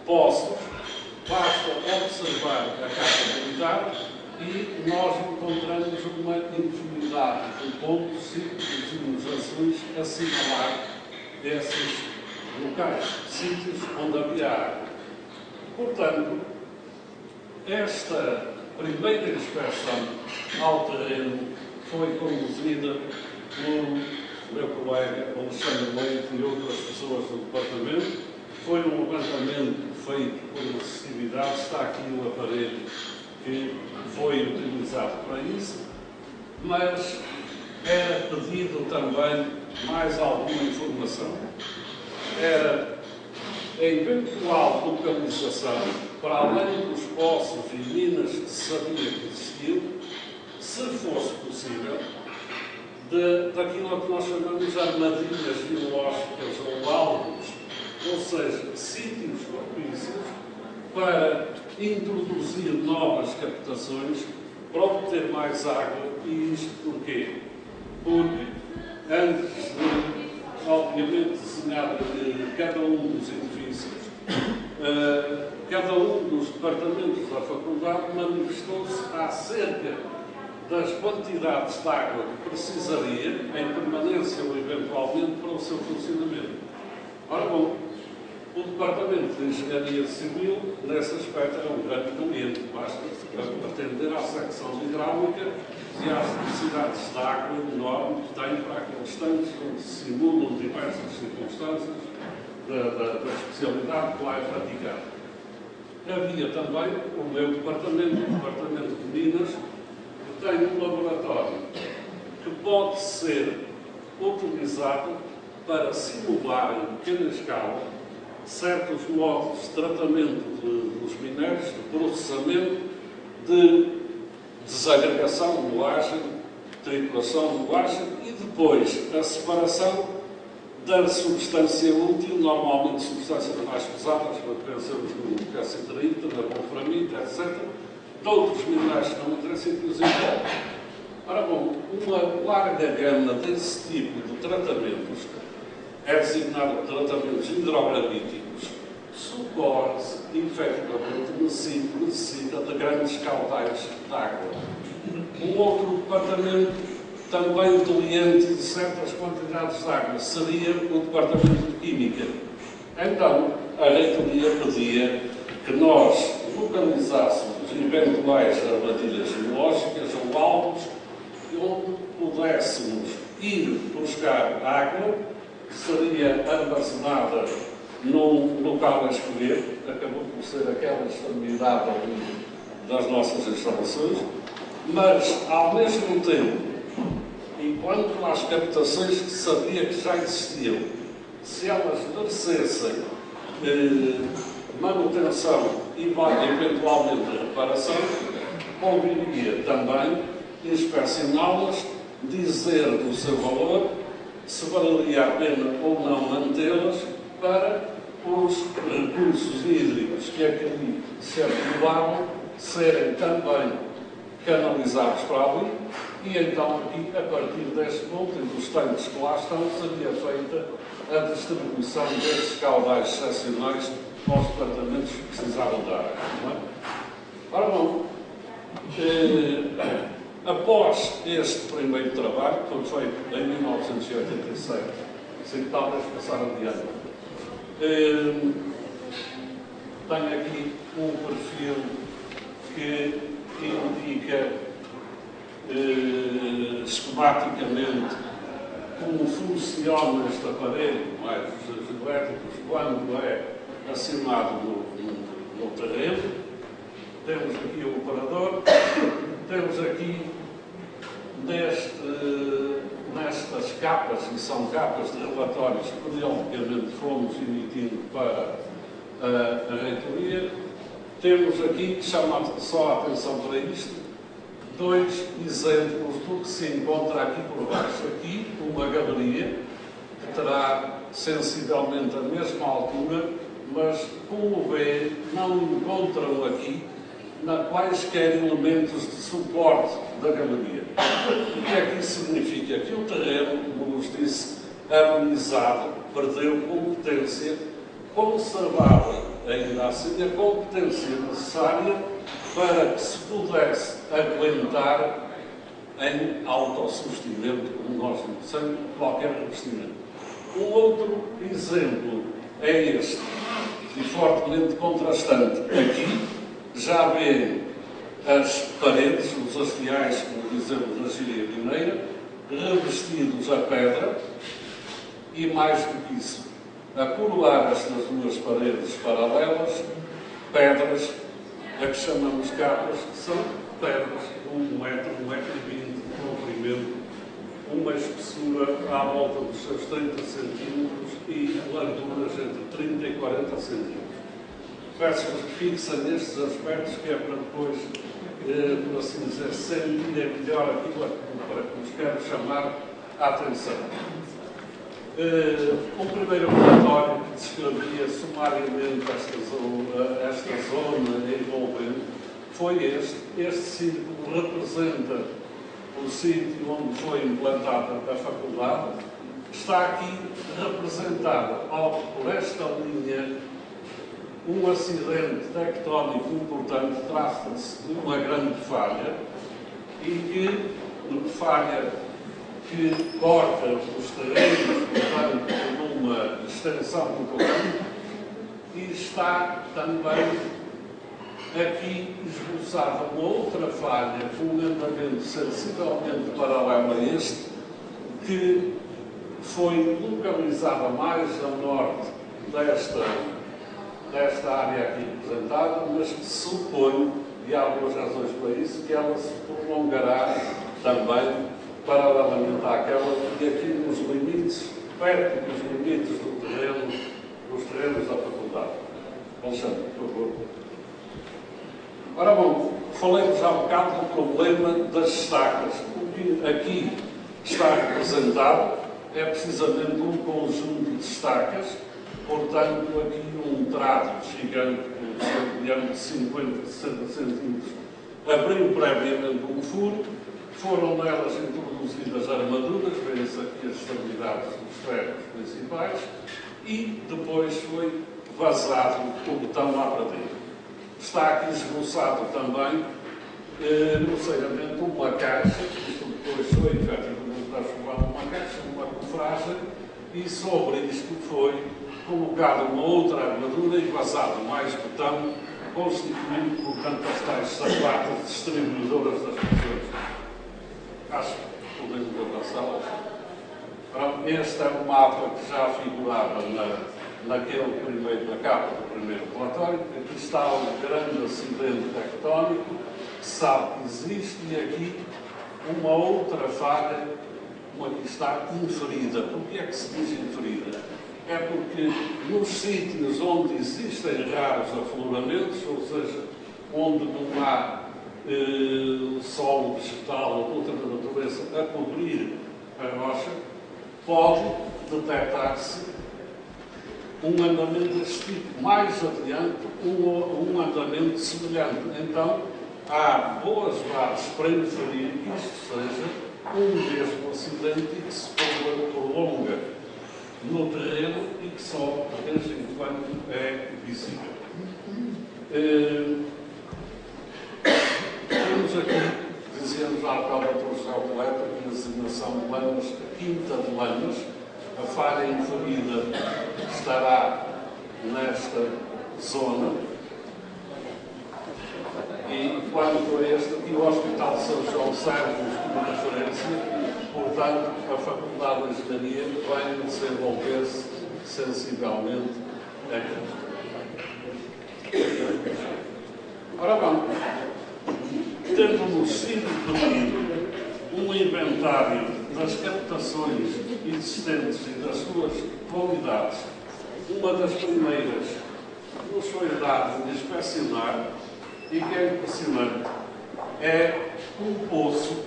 [SPEAKER 3] poços. Basta observar a Carta Militar e nós encontramos uma infinidade de pontos, círculos e azuis a assinalar esses locais, sítios onde havia água. Portanto, esta primeira inspeção ao terreno foi conduzida pelo meu colega Alexandre Leite e outras pessoas do departamento. Foi um levantamento feito por acessibilidade, está aqui o aparelho que foi utilizado para isso, mas era pedido também mais alguma informação. Era a eventual localização, para além dos poços e minas que se sabia que existiam, se fosse possível, daquilo que nós chamamos de armadilhas geológicas ou alvos, ou seja, sítios propícios para introduzir novas captações para obter mais água. E isto porquê? Porque antes de, obviamente, desenhar cada um dos edifícios, cada um dos departamentos da faculdade manifestou-se acerca das quantidades de água que precisaria em permanência ou eventualmente para o seu funcionamento. Ora bom, o Departamento de Engenharia Civil, nesse aspecto, é um grande cliente. Basta atender à secção hidráulica e às necessidades de água enorme que tem para aqueles tanques onde se simulam diversas circunstâncias da especialidade que lá é praticada. Havia também o meu departamento, o Departamento de Minas, que tem um laboratório que pode ser utilizado para simular em pequena escala certos modos de tratamento dos minérios, de processamento, de desagregação de moagem, trituração de moagem e depois a separação da substância útil, normalmente substâncias mais pesadas, pensamos no calcitrita, na wolframita, etc., de outros minerais que não interessam, inclusive. Ora bom, uma larga gama desse tipo de tratamentos é designado tratamentos hidrogravíticos, socorre-se, efetivamente, necessita de grandes caudais de água. Um outro departamento, também cliente de certas quantidades de água, seria o Departamento de Química. Então, a reitoria pedia que nós localizássemos eventuais armadilhas geológicas ou alvos onde pudéssemos ir buscar água seria armazenada num local a escolher, acabou por ser aquela extremidade das nossas instalações, mas, ao mesmo tempo, enquanto as captações que sabia que já existiam, se elas merecessem manutenção e eventualmente reparação, conviria também inspecioná-las, dizer do seu valor, se valeria a pena ou não mantê-las para os recursos hídricos que aqui se acumulavam serem também canalizados para ali e então aqui, a partir deste ponto e dos tanques que lá estão, seria feita a distribuição destes caudais excepcionais aos departamentos que precisavam da água. Não é? Ora bom, após este primeiro trabalho, que foi feito em 1987, sem talvez passar adiante, tenho aqui um perfil que indica esquematicamente como funciona este aparelho, os elétricos, quando é acionado no terreno. Temos aqui o operador, temos aqui nestas capas, e são capas de relatórios que periodicamente fomos emitindo para a reitoria. Temos aqui, chamando só a atenção para isto, dois exemplos do que se encontra aqui por baixo. Aqui, uma galeria, que terá sensivelmente a mesma altura, mas, como vê, não encontram aqui quaisquer elementos de suporte da galeria. O que é que isso significa? Que o terreno, como nos disse, amenizado, perdeu competência, conservava ainda assim a competência necessária para que se pudesse aguentar em autossustimento, como nós dizemos, sem qualquer revestimento. Um outro exemplo é este, e fortemente contrastante. Aqui já vê as paredes, os hastiais, como dizemos na gíria mineira, revestidos a pedra e, mais do que isso, a coroar estas duas paredes paralelas, pedras, a que chamamos capas, que são pedras de 1 metro, 1,20 m de comprimento, uma espessura à volta dos seus 30 centímetros e larguras entre 30 e 40 centímetros. Peço-vos que fixem nestes aspectos, que é para depois, por assim dizer, sentirem melhor aquilo para que nos quero chamar a atenção. O primeiro relatório que descrevia sumariamente esta zona envolvente foi este. Este círculo representa o sítio onde foi implantada a faculdade. Está aqui representado por esta linha um acidente tectónico importante. Trata-se de uma grande falha que corta os terrenos, portanto, numa extensão muito grande, e está também aqui esboçada uma outra falha com um andamento sensivelmente paralelo a este, que foi localizada mais ao norte desta área aqui representada, mas que se supõe, e há duas razões para isso, que ela se prolongará também paralelamente àquela, e aqui nos limites, perto dos limites do terreno, dos terrenos da faculdade. Alexandre, por favor. Ora bom, falei-vos há bocado do problema das estacas. O que aqui está representado é precisamente um conjunto de estacas, portanto, aqui um trato gigante, com um diâmetro de 50, 60 centímetros, abriu previamente um furo. Foram nelas introduzidas armaduras, vêem-se aqui as extremidades dos ferros principais, e depois foi vazado o botão lá para dentro. Está aqui esboçado também, grosseiramente, uma caixa, isto depois foi efetivamente transformado numa caixa, numa cofragem, e sobre isto foi colocada uma outra armadura e vazado mais botão, constituindo, portanto, as tais sapatas distribuidoras das pessoas. Acho que podemos avançar. Este é o mapa que já figurava na capa do primeiro relatório. Aqui está o grande acidente tectónico, que sabe que existe, e aqui uma outra falha, como aqui está, inferida. Por que é que se diz inferida? É porque nos sítios onde existem raros afloramentos, ou seja, onde não há solo vegetal ou outra natureza a cobrir a rocha, pode detectar-se um andamento deste tipo. Mais adiante, um andamento semelhante. Então, há boas bases para inferir que isto seja um mesmo acidente e que se prolonga no terreno e que só de vez em quando é visível. Temos aqui, dizemos à prova do geocoleta, que a designação de Lamas, a Quinta de Lamas, a falha inferida estará nesta zona. E quanto a este, aqui o Hospital de São João serve-nos como referência, portanto, a Faculdade de Engenharia vai desenvolver-se sensivelmente aqui. Ora bem, tendo-nos sido pedido um inventário das captações existentes e das suas qualidades, uma das primeiras que nos foi dado de inspecionar, e que é impressionante, é um poço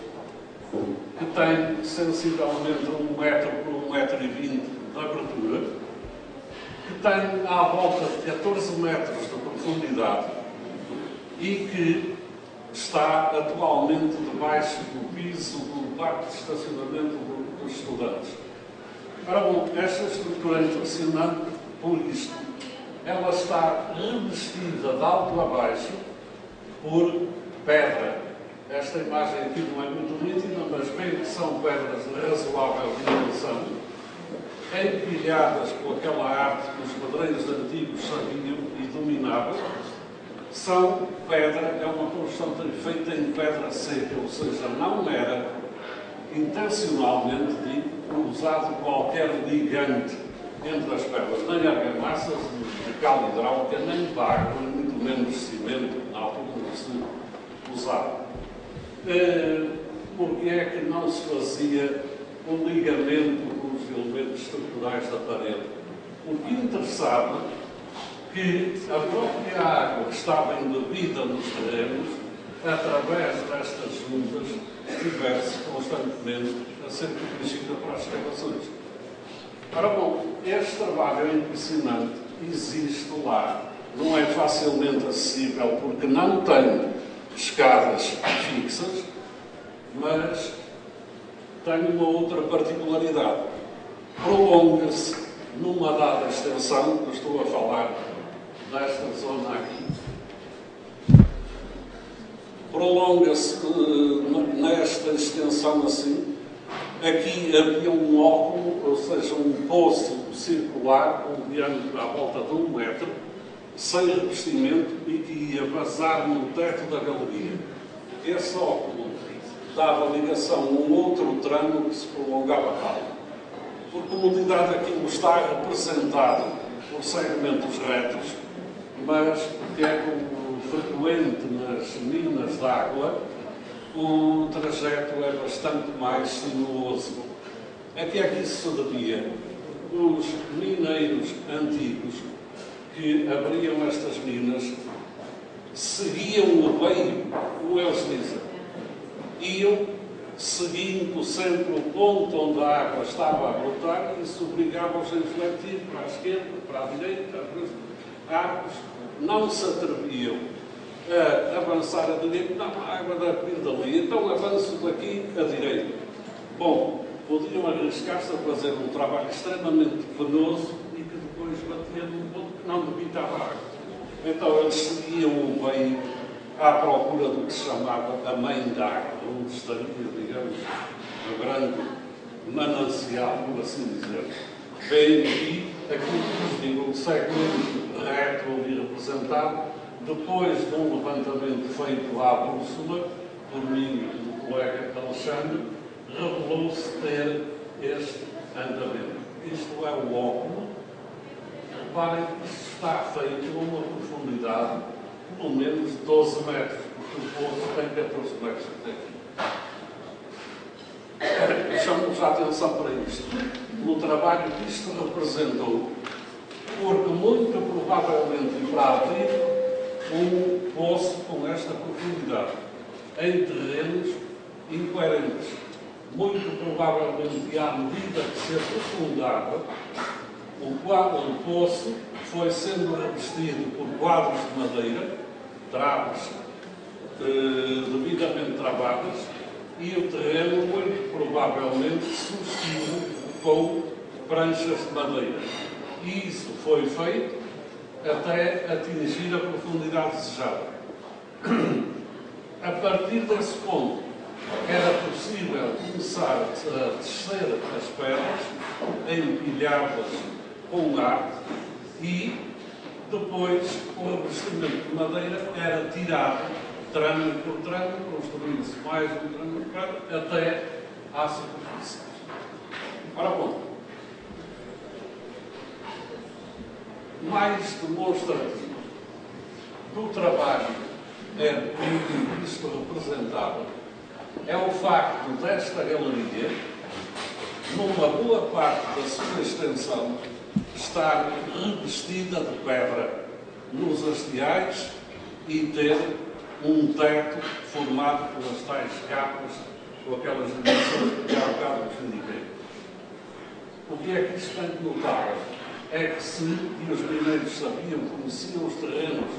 [SPEAKER 3] que tem sensivelmente 1 metro por 1,20 m de abertura, que tem à volta de 14 metros de profundidade e que está atualmente debaixo do piso do parque de estacionamento dos estudantes. Ora bom, esta estrutura é impressionante por isto. Ela está revestida de alto a baixo por pedra. Esta imagem aqui não é muito nítida, mas bem que são pedras de razoável dimensão, empilhadas com aquela arte que os padreiros antigos sabiam e dominavam. São pedra, é uma construção feita em pedra seca, ou seja, não era intencionalmente usado qualquer ligante entre as pedras, nem argamassas de cal hidráulica, nem de água, muito menos cimento, na altura que se usava. Porque é que não se fazia um ligamento com os elementos estruturais da parede? Porque interessava que a própria água que estava embebida nos terrenos, através destas juntas, estivesse constantemente a ser corrigida para as escavações. Ora bom, este trabalho é impressionante, existe lá, não é facilmente acessível porque não tem escadas fixas, mas tem uma outra particularidade. Prolonga-se numa dada extensão, que eu estou a falar desta zona aqui, prolonga-se nesta extensão assim. Aqui havia um óculo, ou seja, um poço circular, com um diâmetro à volta de 1 metro, sem revestimento e que ia vazar no teto da galeria. Esse óculo dava ligação a um outro tramo que se prolongava tal. Por comodidade, aquilo está representado por segmentos retos, mas porque é como frequente nas minas de água, o trajeto é bastante mais sinuoso. A que é que isso se devia? Os mineiros antigos que abriam estas minas seguiam o veio, o Eusliza. Iam seguindo sempre o ponto onde a água estava a brotar e isso obrigava-os a infletir para a esquerda, para a direita, árvores não se atreviam a avançar a direita, não, a água deve vir dali, então avanço daqui a direita. Bom, podiam arriscar-se a fazer um trabalho extremamente penoso e que depois batia num ponto que não debitava água. Então eles seguiam o veio à procura do que se chamava a mãe d'água, onde estaria, digamos, o grande manancial, por assim dizer. Bem aqui, aquilo que nos digo, o segmento reto ali representado, depois de um levantamento feito à bússola, por mim e pelo colega Alexandre, revelou-se ter este andamento. Isto é o óculo. Reparem que isto está feito a uma profundidade de pelo menos 12 metros, porque o poço tem 14 metros até aqui. Chamamos a atenção para isto, no trabalho que isto representou, porque muito provavelmente para abrir um poço com esta profundidade em terrenos incoerentes, muito provavelmente à medida que se aprofundava, o poço foi sendo revestido por quadros de madeira, traves devidamente travadas, e o terreno muito provavelmente sustinto com pranchas de madeira. E isso foi feito até atingir a profundidade desejada. A partir desse ponto, era possível começar a descer as pedras, empilhá-las com arte, e depois, com o revestimento de madeira, era tirado tramo por tramo, construindo-se mais um tramo de pedra até à superfície. Ora bom, mais demonstrativo do trabalho que isto representava é o facto desta galeria, numa boa parte da sua extensão, estar revestida de pedra nos hastiais e ter um teto formado pelas tais capas, com aquelas dimensões que há bocado vos indiquei. O que é que isto tem de notar? É que e os mineiros sabiam, conheciam os terrenos,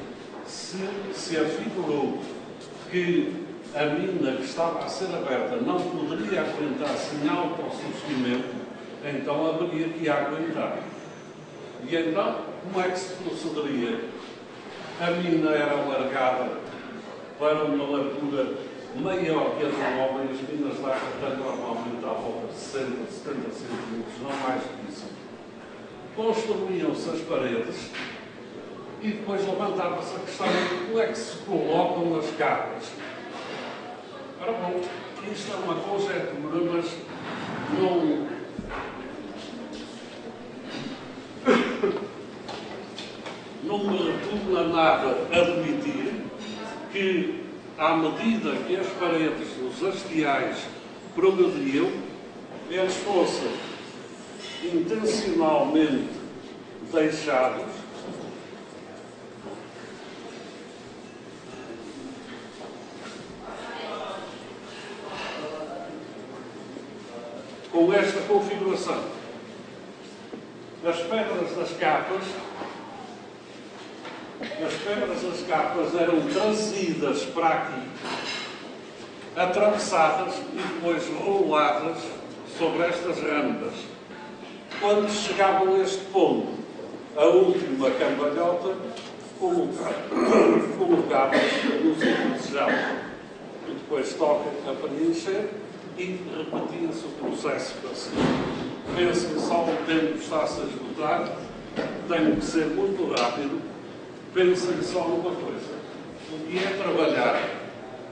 [SPEAKER 3] se afigurou que a mina que estava a ser aberta não poderia aguentar sem autossustimento, então haveria que aguentar. E então, como é que se procederia? A mina era alargada para uma largura maior que a do homem, as minas de água têm normalmente à volta de 60, 70 centímetros, não mais que isso. Construíam-se as paredes e depois levantava-se a questão de como é que se colocam as capas. Ora bom, isto é uma conjetura, mas não me repugna nada admitir que, à medida que as paredes dos hastiais progrediam, eles fossem intencionalmente deixados com esta configuração. As pedras das capas eram trazidas para aqui, atravessadas e depois roladas sobre estas rampas. Quando chegavam a este ponto, a última cambalhota colocava-se no sítio desejado. E depois toca a preencher e repetia-se o processo para seguir. Pensem só, o tempo está-se a esgotar, tenho que ser muito rápido. Pensem só numa coisa: o que é trabalhar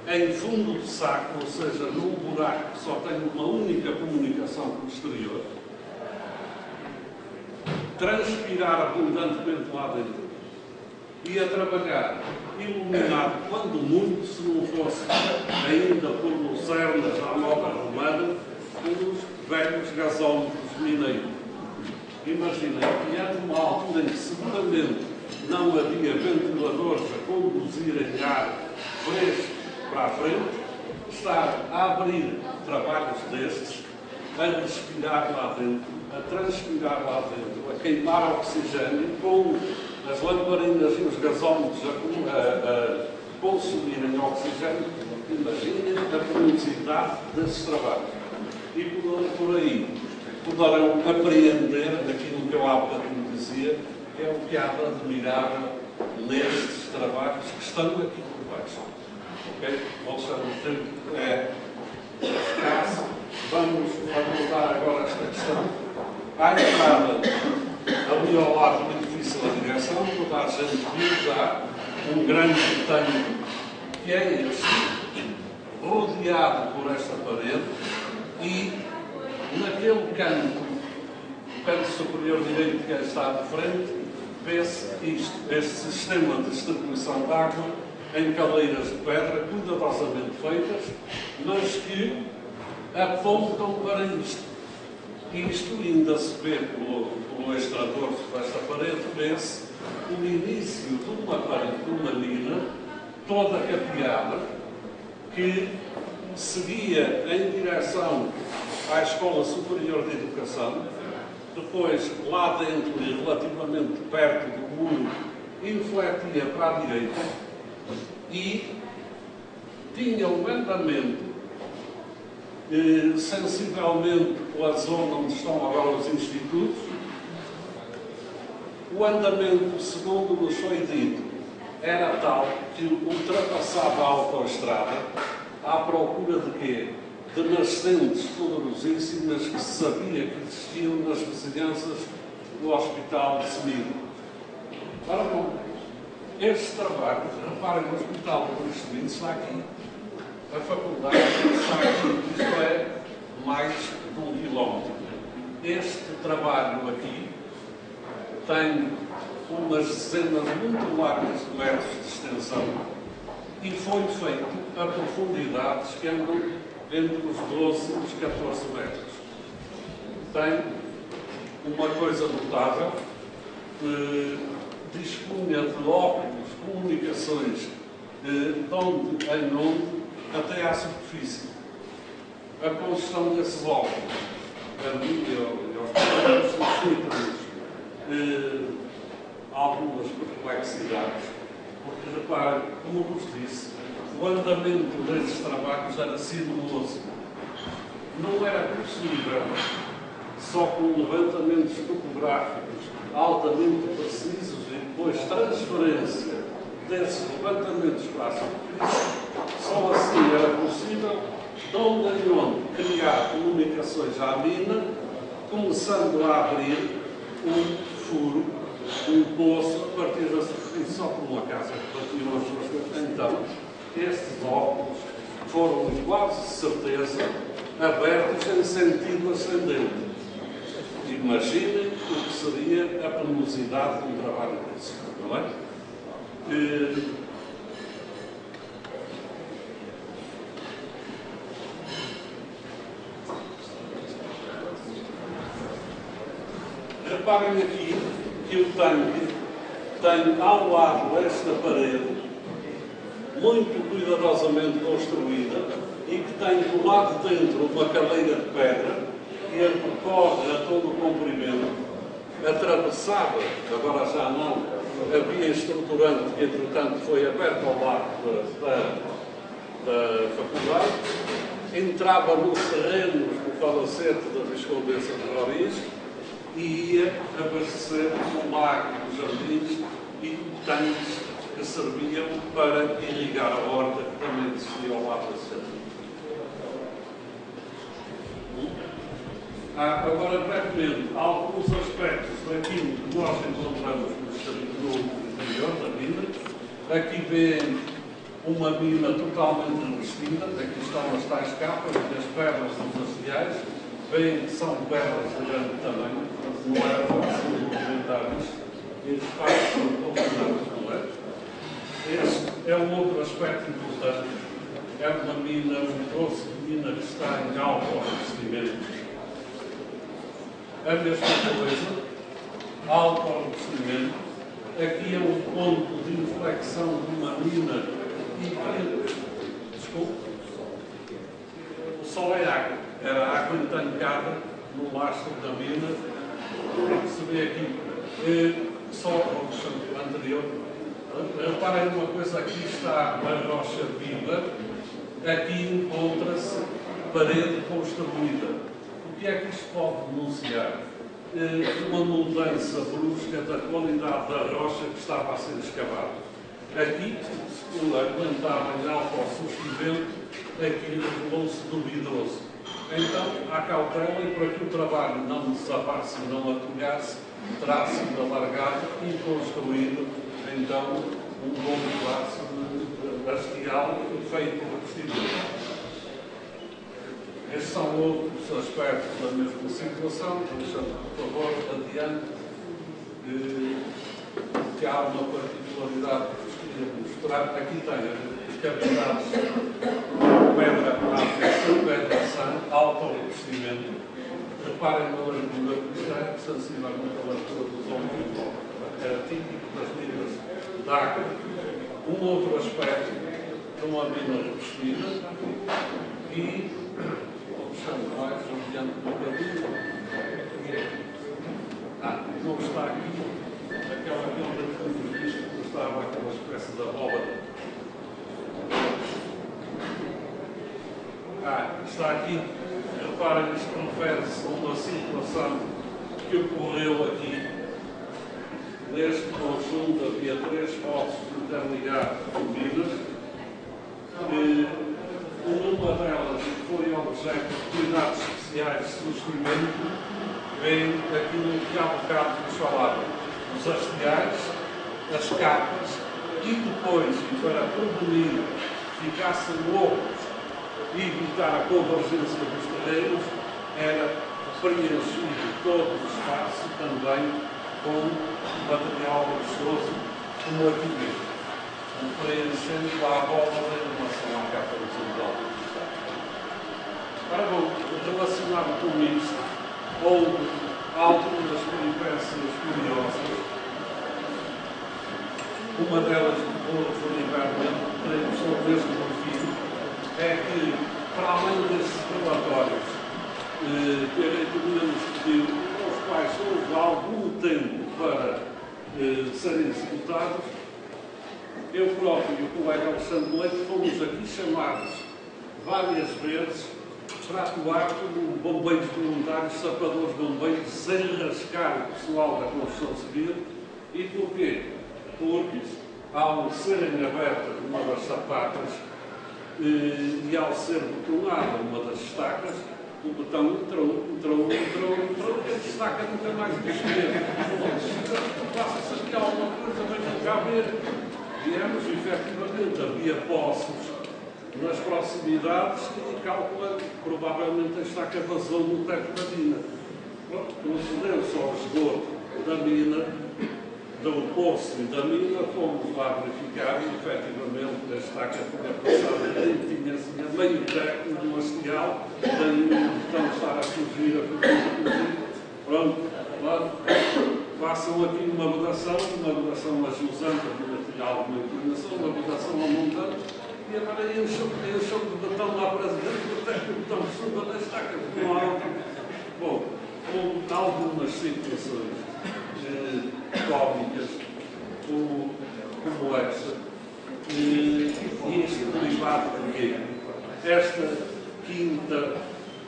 [SPEAKER 3] em fundo de saco, ou seja, num buraco que só tem uma única comunicação com o exterior, transpirar abundantemente lá dentro e a trabalhar iluminado, quando muito, se não fosse ainda por lucernas à moda romana, pelos velhos gasómetros mineiros. Imaginem que era uma altura em que seguramente não havia ventiladores a conduzirem ar fresco para a frente, estar a abrir trabalhos destes, a respirar lá dentro, a transpirar lá dentro, a queimar oxigênio, com as lamparinas e os gasómetros a consumirem oxigênio. Imaginem a periodicidade desses trabalhos. E por aí poderão apreender aquilo que eu há bocadinho dizia, que é o que há de admirável nestes trabalhos que estão aqui por baixo. Ok? Ou seja, o tempo é escasso. Vamos abordar agora esta questão. À entrada, ali ao lado do edifício da direção, toda a gente viu já um grande tanque que é este, rodeado por esta parede, e naquele canto, o canto superior direito que está de frente, vê-se este sistema de distribuição de água em caleiras de pedra cuidadosamente feitas, mas que apontam para isto. Isto ainda se vê pelo extrator desta parede, vê-se o início de uma mina toda capeada que seguia em direção à Escola Superior de Educação, depois lá dentro e relativamente perto do muro infletia para a direita e tinha um andamento sensivelmente pela zona onde estão agora os institutos. O andamento, segundo nos foi dito, era tal que ultrapassava a autoestrada à procura de quê? De nascentes poderosíssimas que se sabia que existiam nas vizinhanças do Hospital de Semedo. Ora bom, este trabalho, reparem, o Hospital de Semedo está aqui, a faculdade está aqui, isto é mais de 1 quilómetro. Este trabalho aqui tem umas dezenas muito largas de metros de extensão e foi feito a profundidades que andam entre os 12 e os 14 metros. Tem uma coisa notável, dispunha de óculos, comunicações, de onde em onde até à superfície. A construção desses óculos, a mim e aos colegas, suscita-nos algumas perplexidades, porque reparem, como vos disse, o andamento desses trabalhos era sinuoso. Não era possível, só com levantamentos topográficos altamente precisos e depois transferência desses levantamentos para a superfície, só assim era possível, de onde em onde, criar comunicações à mina, começando a abrir um furo, um poço a partir da superfície, só por uma casa que batiam as duas coisas. Então, estes óculos foram, de quase certeza, abertos em sentido ascendente. Imaginem o que seria a penosidade de um trabalho desse, não é? Reparem aqui que o tanque tem ao lado esta parede, muito cuidadosamente construída, e que tem do lado de dentro uma caleira de pedra que percorre a todo o comprimento, atravessava, agora já não, a via estruturante que entretanto foi aberta ao lado da faculdade, entrava nos terrenos do palacete da Viscondessa de Roriz e ia abastecer o lago dos Jardins e tanques que serviam para irrigar a horta que também existia ao lado da cidade. Agora, brevemente, alguns aspectos daquilo que nós encontramos no interior da mina. Aqui vêem uma mina totalmente revestida, aqui estão as tais capas e as pedras substanciais. Veem que são pedras de grande tamanho, não era fácil documentar isto, e de facto são documentáveis, não é? Este é um outro aspecto importante. É uma mina, um troço de mina que está em alto revestimento. A mesma coisa, alto revestimento. Aqui é um ponto de inflexão de uma mina e desculpe, só é água. Era água entancada no lastro da mina. O que se vê aqui, só o anterior. Reparem uma coisa, aqui está a rocha viva, aqui encontra-se parede construída. O que é que isto pode denunciar? Uma mudança brusca da qualidade da rocha que estava a ser escavada. Aqui, se aguentava em autossustivento, aqui revelou-se duvidoso. Então, há cautela e para que o trabalho não desapasse e não atulhasse, terá sido alargado e construído, então, um bom braço hastial e feito de revestimento. Estes são outros aspectos da mesma situação. Alexandre, por favor, adiante. Que há uma particularidade que vos queria mostrar. Aqui tem as cavidades de pedra áfrica, pedra sã, alto revestimento. Reparem na largura, isto é sensivelmente a largura dos ombros. É típico das minas d'água. Um outro aspecto de uma mina revestida e Alexandre, mais adiante do bocadinho. Não está aqui aquela câmara que temos visto que estava aquela espécie de abóbada. Está aqui. Reparem, isto confere-se a uma situação que ocorreu aqui. Neste conjunto havia 3 poços interligados com minas. Uma delas foi objeto de cuidados especiais de suspenimento, vem aquilo que há bocado nos falava, os hasteais, as capas, e depois, para prevenir que ficassem loucos e evitar a convergência dos terrenos, era preenchido todo o espaço também com material gostoso, como aqui mesmo. Preenchendo à volta da relação à capa horizontal. Ora bom, relacionado com isto, houve algumas peripécias curiosas. Uma delas que vou referir brevemente, teremos só mesmo no fim, é que, para além destes relatórios que a reitoria nos pediu, aos quais houve algum tempo para serem executados, eu próprio e o colega Alexandre Leite fomos aqui chamados várias vezes para atuar como bombeiros voluntários, sapadores bombeiros, sem rascar o pessoal da construção civil. E porquê? Porque, ao serem abertas uma das sapatas e ao ser botonada uma das estacas, o botão entrou, e a estaca nunca mais desceu. Passa-se aqui alguma coisa, vem cá ver. Viemos, efetivamente, havia poços nas proximidades e calcula que provavelmente a estaca vazou no teto da mina. Procedeu-se ao esgoto da mina, do poço e da mina, fomos lá verificar e, efetivamente, a estaca tinha passado e tinha meio teto no hasteal, daí então estar a fugir. Pronto, façam aqui uma vedação a jusante, tinha alguma inclinação, uma vedação a montante, e agora encham de botão lá para dentro, até que o botão suba da estaca, porque não há outro. Bom, houve algumas situações cómicas, como esta, e isto derivado de quê? Esta quinta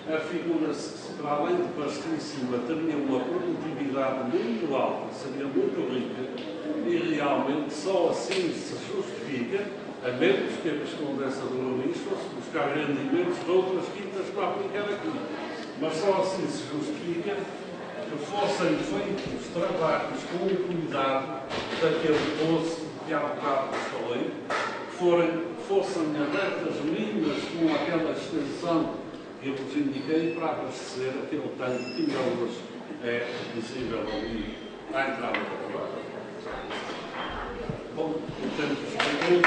[SPEAKER 3] afigura-se que, para além de vastíssima, teria uma produtividade muito alta, seria muito rica, e realmente só assim se justifica, a menos que a Viscondessa do Louris fosse buscar rendimentos de outras quintas para aplicar aqui. Mas só assim se justifica que fossem feitos trabalhos com o cuidado daquele poço que há bocado vos falei, que fossem abertas minas com aquela extensão que eu vos indiquei para abastecer aquele tanque que ainda hoje é visível ali à entrada da porta. Bom, o tempo esgotou.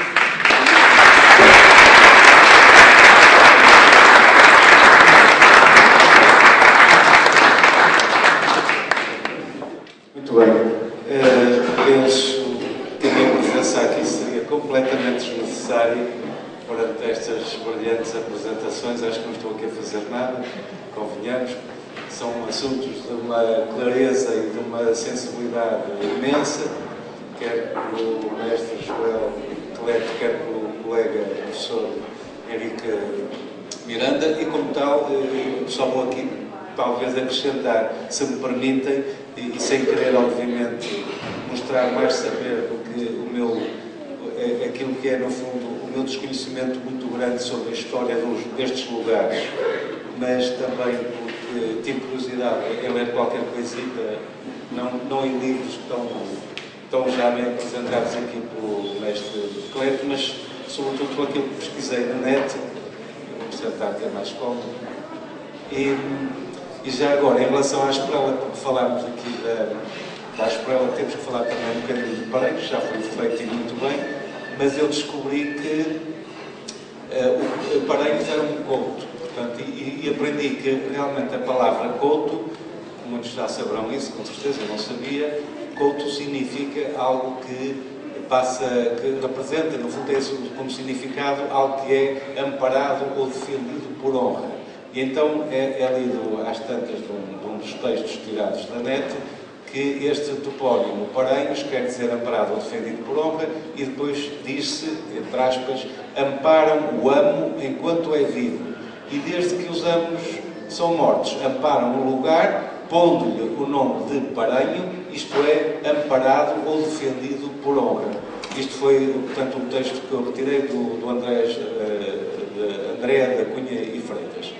[SPEAKER 4] Muito bem. Eles tinham que pensar que isso seria completamente desnecessário perante estas brilhantes apresentações. Acho que não estou aqui a fazer nada, convenhamos. São assuntos de uma clareza e de uma sensibilidade imensa, quer pelo mestre Joel Cleto, quer pelo colega professor Henrique Miranda, e como tal, só vou aqui talvez acrescentar, se me permitem, e sem querer obviamente mostrar mais saber do que aquilo que é no fundo o meu desconhecimento muito grande sobre a história destes lugares, mas também porque tive curiosidade em ler qualquer coisita, não em livros que estão já bem apresentados aqui pelo mestre Cleto, mas sobretudo por aquilo que pesquisei na net, vou apresentar que é mais cómodo. E já agora, em relação à Esprela, porque falámos aqui da Esprela, temos que falar também um bocadinho de Paranhos, já foi feito e muito bem, mas eu descobri que o Paranhos era um couto, portanto, e aprendi que realmente a palavra couto, muitos já saberão isso, com certeza, eu não sabia, couto significa algo que representa, no fundo, como significado, algo que é amparado ou defendido por honra. E então é lido às tantas de um dos textos tirados da net que este topónimo Paranhos quer dizer amparado ou defendido por honra e depois diz-se, entre aspas, amparam o amo enquanto é vivo e desde que os amos são mortos, amparam o lugar pondo-lhe o nome de Paranho, isto é, amparado ou defendido por honra. Isto foi, portanto, um texto que eu retirei do André da Cunha e Freitas.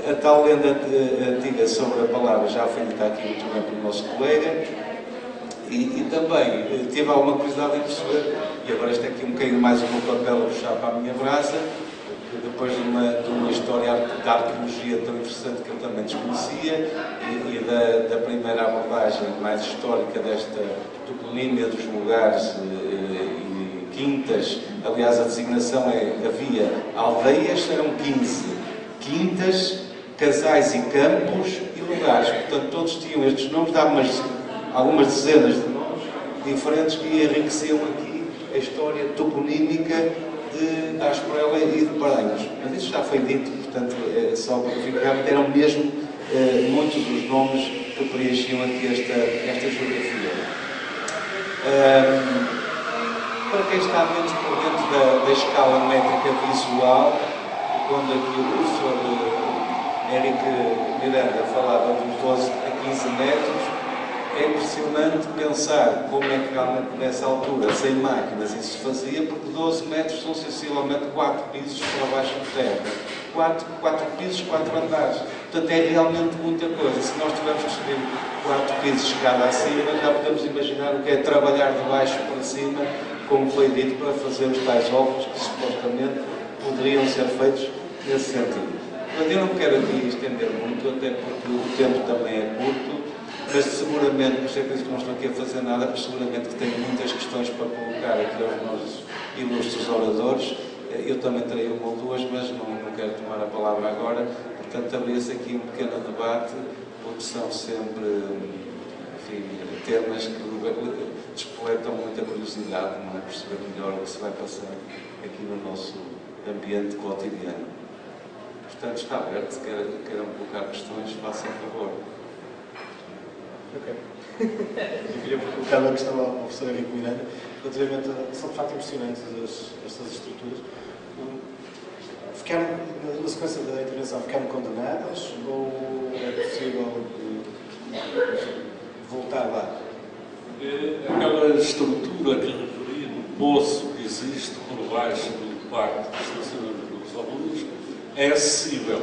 [SPEAKER 4] A tal lenda antiga sobre a palavra já foi dita aqui muito bem pelo nosso colega e também tive alguma curiosidade em perceber, e agora este é aqui um bocadinho mais o meu papel a puxar para a minha brasa, depois de uma história da arqueologia tão interessante que eu também desconhecia e da primeira abordagem mais histórica desta toponímia dos lugares e quintas. Aliás, a designação havia aldeias, eram 15 quintas, casais e campos e lugares. Portanto, todos tinham estes nomes, dá algumas dezenas de nomes diferentes que enriqueciam aqui a história toponímica de Asprela e de Paranhos. Mas isso já foi dito, portanto, só para verificar, eram mesmo muitos dos nomes que preenchiam aqui esta geografia. Para quem está menos por dentro da escala métrica visual, quando aqui o professor Henrique Miranda falava dos 12 a 15 metros, é impressionante pensar como é que realmente nessa altura, sem máquinas, isso se fazia, porque 12 metros são sensivelmente 4 pisos para baixo de terra. 4 pisos, 4 andares. Portanto, é realmente muita coisa. Se nós tivermos que subir 4 pisos de escada acima, já podemos imaginar o que é trabalhar de baixo para cima, como foi dito, para fazer os tais óculos que supostamente poderiam ser feitos nesse sentido. Mas eu não quero aqui estender muito, até porque o tempo também é curto, mas seguramente, por isso é que não estou aqui a fazer nada, mas seguramente que tenho muitas questões para colocar aqui aos nossos ilustres oradores. Eu também terei uma ou duas, mas não quero tomar a palavra agora. Portanto, abria-se aqui um pequeno debate, porque são sempre, enfim, temas que despoletam muita curiosidade, não é? Perceber melhor o que se vai passar aqui no nosso ambiente cotidiano. Portanto, está aberto. Se queiram colocar questões, façam favor.
[SPEAKER 2] Ok. Eu queria colocar uma questão ao professor Henrique Miranda, relativamente a, são de facto impressionantes estas estruturas. Ficaram, na sequência da intervenção, ficaram condenadas ou é possível voltar lá?
[SPEAKER 3] Aquela estrutura que referi do poço que existe por baixo do parque de estacionamento dos alunos é acessível.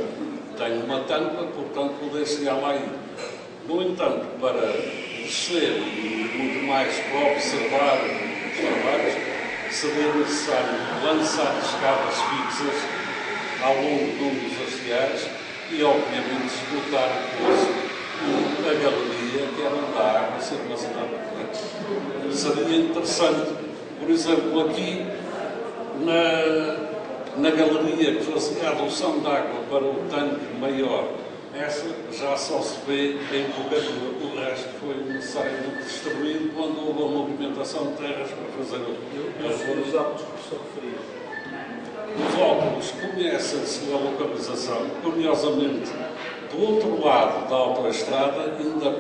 [SPEAKER 3] Tem uma tampa, portanto, poder chegar lá e, no entanto, para descer e muito mais para observar os trabalhos, seria necessário lançar escadas fixas ao longo de um dos hasteais e, obviamente, esgotar o poço e a galeria, que era onde a água se armazenava. Seria interessante, por exemplo, aqui na galeria que fazia a adoção de água para o tanque maior, essa já só se vê em poucadura. O resto foi necessariamente destruído quando houve a movimentação de terras para fazer
[SPEAKER 2] Os óculos que o professor referia.
[SPEAKER 3] Os óculos conhecem-se a localização. Curiosamente, do outro lado da autoestrada ainda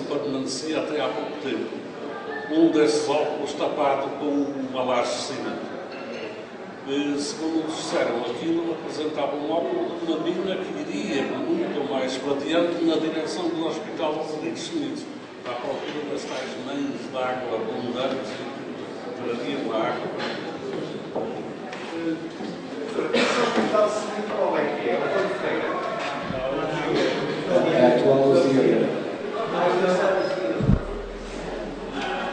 [SPEAKER 3] permanecia até há pouco tempo um desses óculos tapado com uma laje de cimento. Segundo nos disseram, aquilo apresentava um óculo de uma mina que iria muito mais para diante na direção do Hospital de Rodrigues Schmidt, à procura das tais mães de água abundantes que trariam a água.
[SPEAKER 5] Esse Hospital de Schmidt qual é que é? O Antônio Freire?
[SPEAKER 2] É a atual Luzia.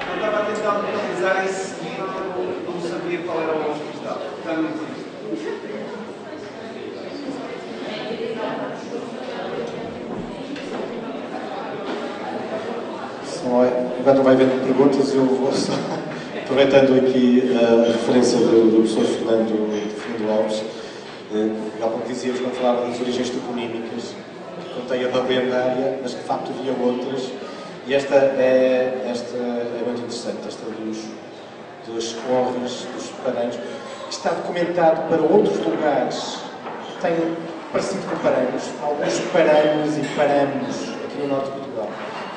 [SPEAKER 5] Eu estava a tentar localizar esse seguinte, não sabia qual era o hospital. Já não existe.
[SPEAKER 2] enquanto não vai haver perguntas, eu vou só, aproveitando aqui a referência do professor Fernando Alves, ele, como dizíamos, quando falava das origens toponímicas, contei a da lendária, mas que de facto havia outras, e esta é muito interessante, esta dos honras, dos Paranhos. Está documentado para outros lugares, tem parecido com Paranhos, alguns Paranhos e Paramos aqui no norte de Portugal.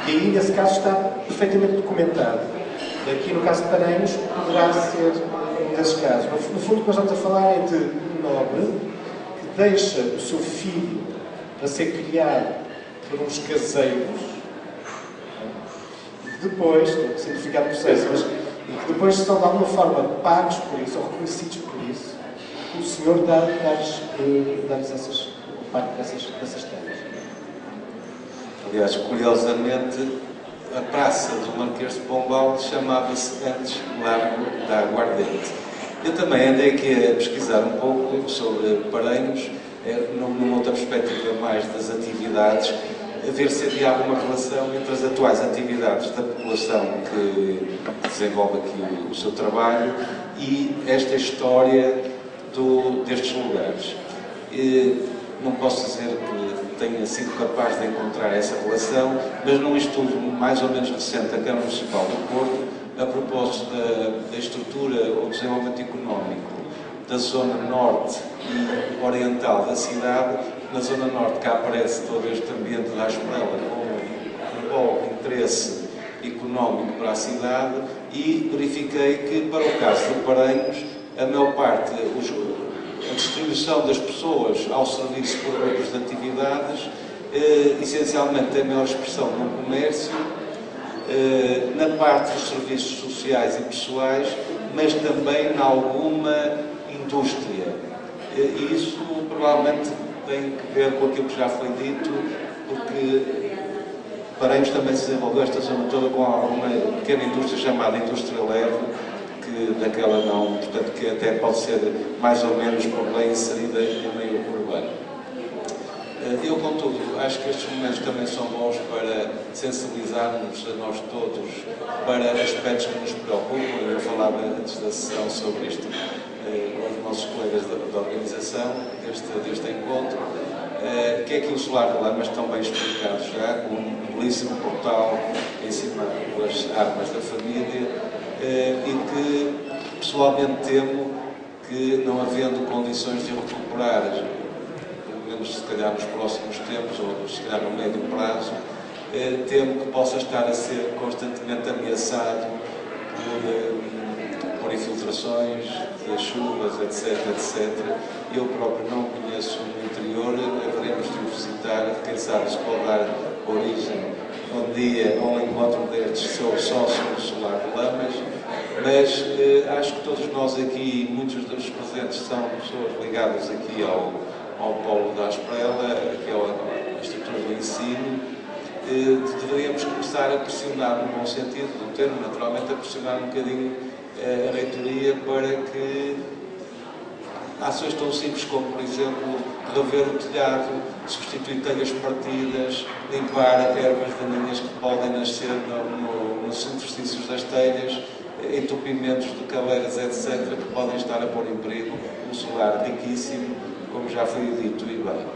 [SPEAKER 2] E aí, nesse caso, está perfeitamente documentado. Aqui, no caso de Paranhos, poderá ser um desses casos. No fundo, o que nós estamos a falar é de um nobre que deixa o seu filho para ser criado por uns caseiros, e que depois, estou a simplificar o processo, mas e que depois são de alguma forma pagos por isso, ou reconhecidos por isso, o Senhor dá-lhes o pago dessas terras.
[SPEAKER 4] Aliás, curiosamente, a praça do Marquês de Pombal chamava-se antes Largo da Aguardente. Eu também andei aqui a pesquisar um pouco sobre Paranhos, numa outra perspectiva mais das atividades, a ver se havia alguma relação entre as atuais atividades da população que desenvolve aqui o seu trabalho e esta história destes lugares. Não posso dizer que tenha sido capaz de encontrar essa relação, mas num estudo mais ou menos recente da Câmara Municipal do Porto, a propósito da estrutura ou desenvolvimento económico da zona norte e oriental da cidade. Na zona norte cá aparece todo este ambiente da Esprela com um bom interesse económico para a cidade, e verifiquei que, para o caso de Paranhos, a maior parte, a distribuição das pessoas ao serviço por grupos de atividades, essencialmente tem maior expressão no comércio, na parte dos serviços sociais e pessoais, mas também em alguma indústria. E isso provavelmente tem que ver com aquilo que já foi dito, porque Paranhos também se desenvolveu esta zona toda com alguma pequena indústria chamada indústria leve, que daquela não, portanto, que até pode ser mais ou menos por bem inserida no meio urbano. Eu, contudo, acho que estes momentos também são bons para sensibilizarmos a nós todos para aspectos que nos preocupam. Eu falava antes da sessão sobre isto com os nossos colegas da organização deste encontro, que é aqui o Solar de Lamas, estão bem explicados já, com um belíssimo portal em cima das armas da família, e que pessoalmente temo que, não havendo condições de recuperar, pelo menos se calhar nos próximos tempos, ou se calhar no médio prazo, temo que possa estar a ser constantemente ameaçado por infiltrações de chuvas, etc, etc. Eu próprio não o conheço no interior, haveremos de o visitar, quem sabe se pode dar origem um dia a um encontro destes sobre sócio do Solar de Lamas, mas acho que todos nós aqui, muitos dos presentes, são pessoas ligadas aqui ao polo da Esprela, que é a estrutura do ensino. Deveríamos começar a pressionar, no bom sentido do termo, naturalmente, a pressionar um bocadinho a reitoria para que ações tão simples como, por exemplo, rever o telhado, substituir telhas partidas, limpar ervas daninhas que podem nascer nos interstícios das telhas, entupimentos de caleiras, etc., que podem estar a pôr em perigo um solar riquíssimo, como já foi dito e bem.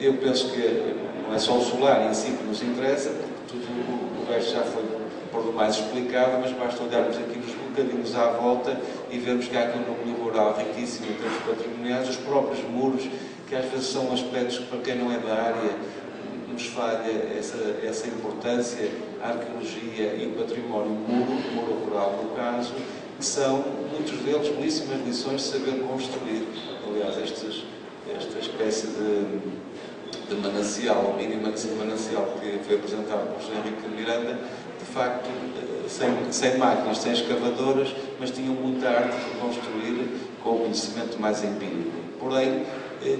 [SPEAKER 4] Eu penso que não é só o solar em si que nos interessa, porque tudo o resto já foi por demais explicado, mas basta olharmos aqui uns bocadinhos à volta e vermos que há aqui um núcleo rural riquíssimo em termos patrimoniais, os próprios muros, que às vezes são aspectos que, para quem não é da área, nos falha essa importância, a arqueologia e o património muro rural, no caso, que são, muitos deles, belíssimas lições de saber construir. Aliás, esta espécie de manancial, mínima de manancial que foi apresentado por José Henrique Miranda, de facto, sem máquinas, sem escavadoras, mas tinham muita arte de construir com o conhecimento mais empírico. Porém,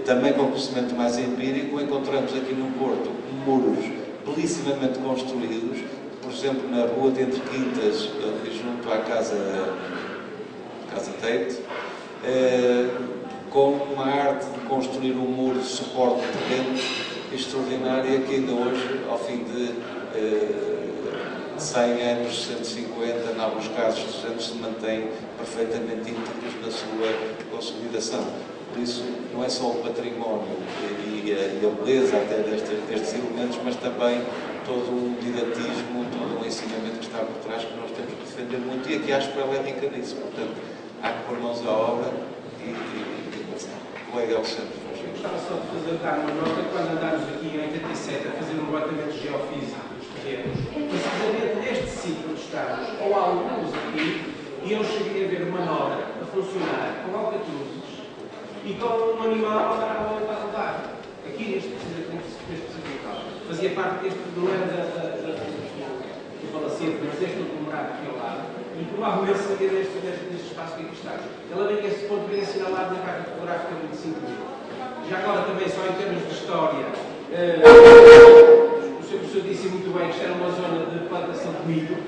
[SPEAKER 4] também com o conhecimento mais empírico, encontramos aqui no Porto muros belíssimamente construídos, por exemplo, na rua de Entre Quintas, junto à Casa Tate, com uma arte de construir um muro de suporte de terreno extraordinária, que ainda hoje, ao fim de 100 anos, 150, em alguns casos 200, se mantêm perfeitamente íntegros na sua consolidação. Por isso, não é só o património e a beleza até destes elementos, mas também todo o didatismo, todo o ensinamento que está por trás, que nós temos que defender muito, e aqui acho que ela é rica nisso. Portanto, há que pôr mãos à obra e o colega Alexandre.
[SPEAKER 5] Gostava só de fazer dar uma nota. Quando andámos aqui em 87 a fazer um levantamento geofísico dos terrenos, precisamente neste sítio onde estamos, ou há alguns aqui, e eu cheguei a ver uma nora a funcionar com alcatruzes e com um animal a rodar. Aqui neste local. Fazia parte deste, não era do palacete, mas deste aglomerado aqui ao lado, e provavelmente seria neste espaço que aqui está. Ela vem esse ponto bem assinalado na carta fotográfica 25.000. Já agora também, só em termos de história, o Sr. Professor disse muito bem que isto era uma zona de plantação de milho.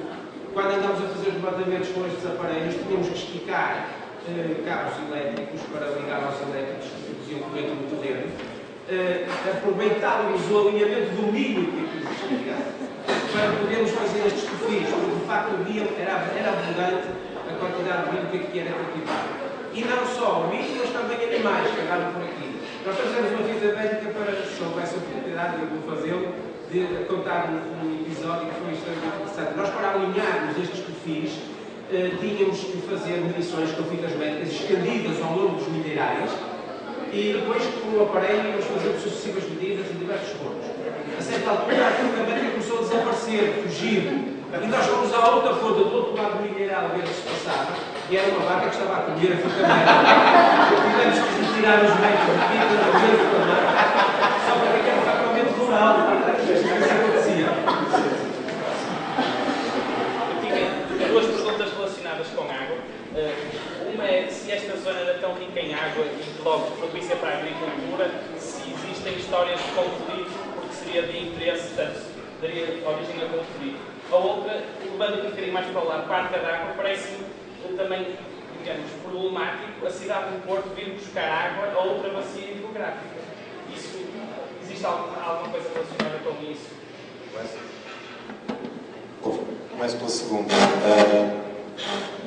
[SPEAKER 5] Quando andámos a fazer os levantamentos com estes aparelhos, tínhamos que esticar cabos elétricos para ligar aos elétricos que produziam corrente no terreno. Aproveitávamos o alinhamento do milho que aqui existia para podermos fazer estes perfis, porque de facto era abundante a quantidade de milho que aqui era cultivado. E não só o milho, mas também animais que andavam por aqui. Nós fazemos uma fita bélica para, se houvesse a oportunidade, eu vou fazê-lo, de contar um episódio que foi extremamente interessante. Nós, para alinharmos estes perfis, tínhamos que fazer medições com fitas métricas estendidas ao longo dos milheirais, e depois, com o aparelho, íamos fazendo sucessivas medidas em diversos pontos. A certa altura, a fita métrica começou a desaparecer, fugir, e nós fomos à outra ponta, do outro lado do milheiral, ver se passava, e era uma vaca que estava a comer a fita métrica. Tivemos que retirar os metros de fita, a comer a fita métrica, só para que era totalmente rural, isso acontecia.
[SPEAKER 6] Eu tinha duas perguntas relacionadas com água. Uma é se esta zona era tão rica em água e logo propícia para a agricultura, se existem histórias de conflito, porque seria de interesse, portanto, daria origem a conflito. A outra, levando um bocadinho mais para lá, Parca d'Água, parece-me também, digamos, problemático a cidade do Porto vir buscar água a outra bacia hidrográfica. Isso, existe alguma coisa relacionada com isso?
[SPEAKER 2] Começo pela segunda.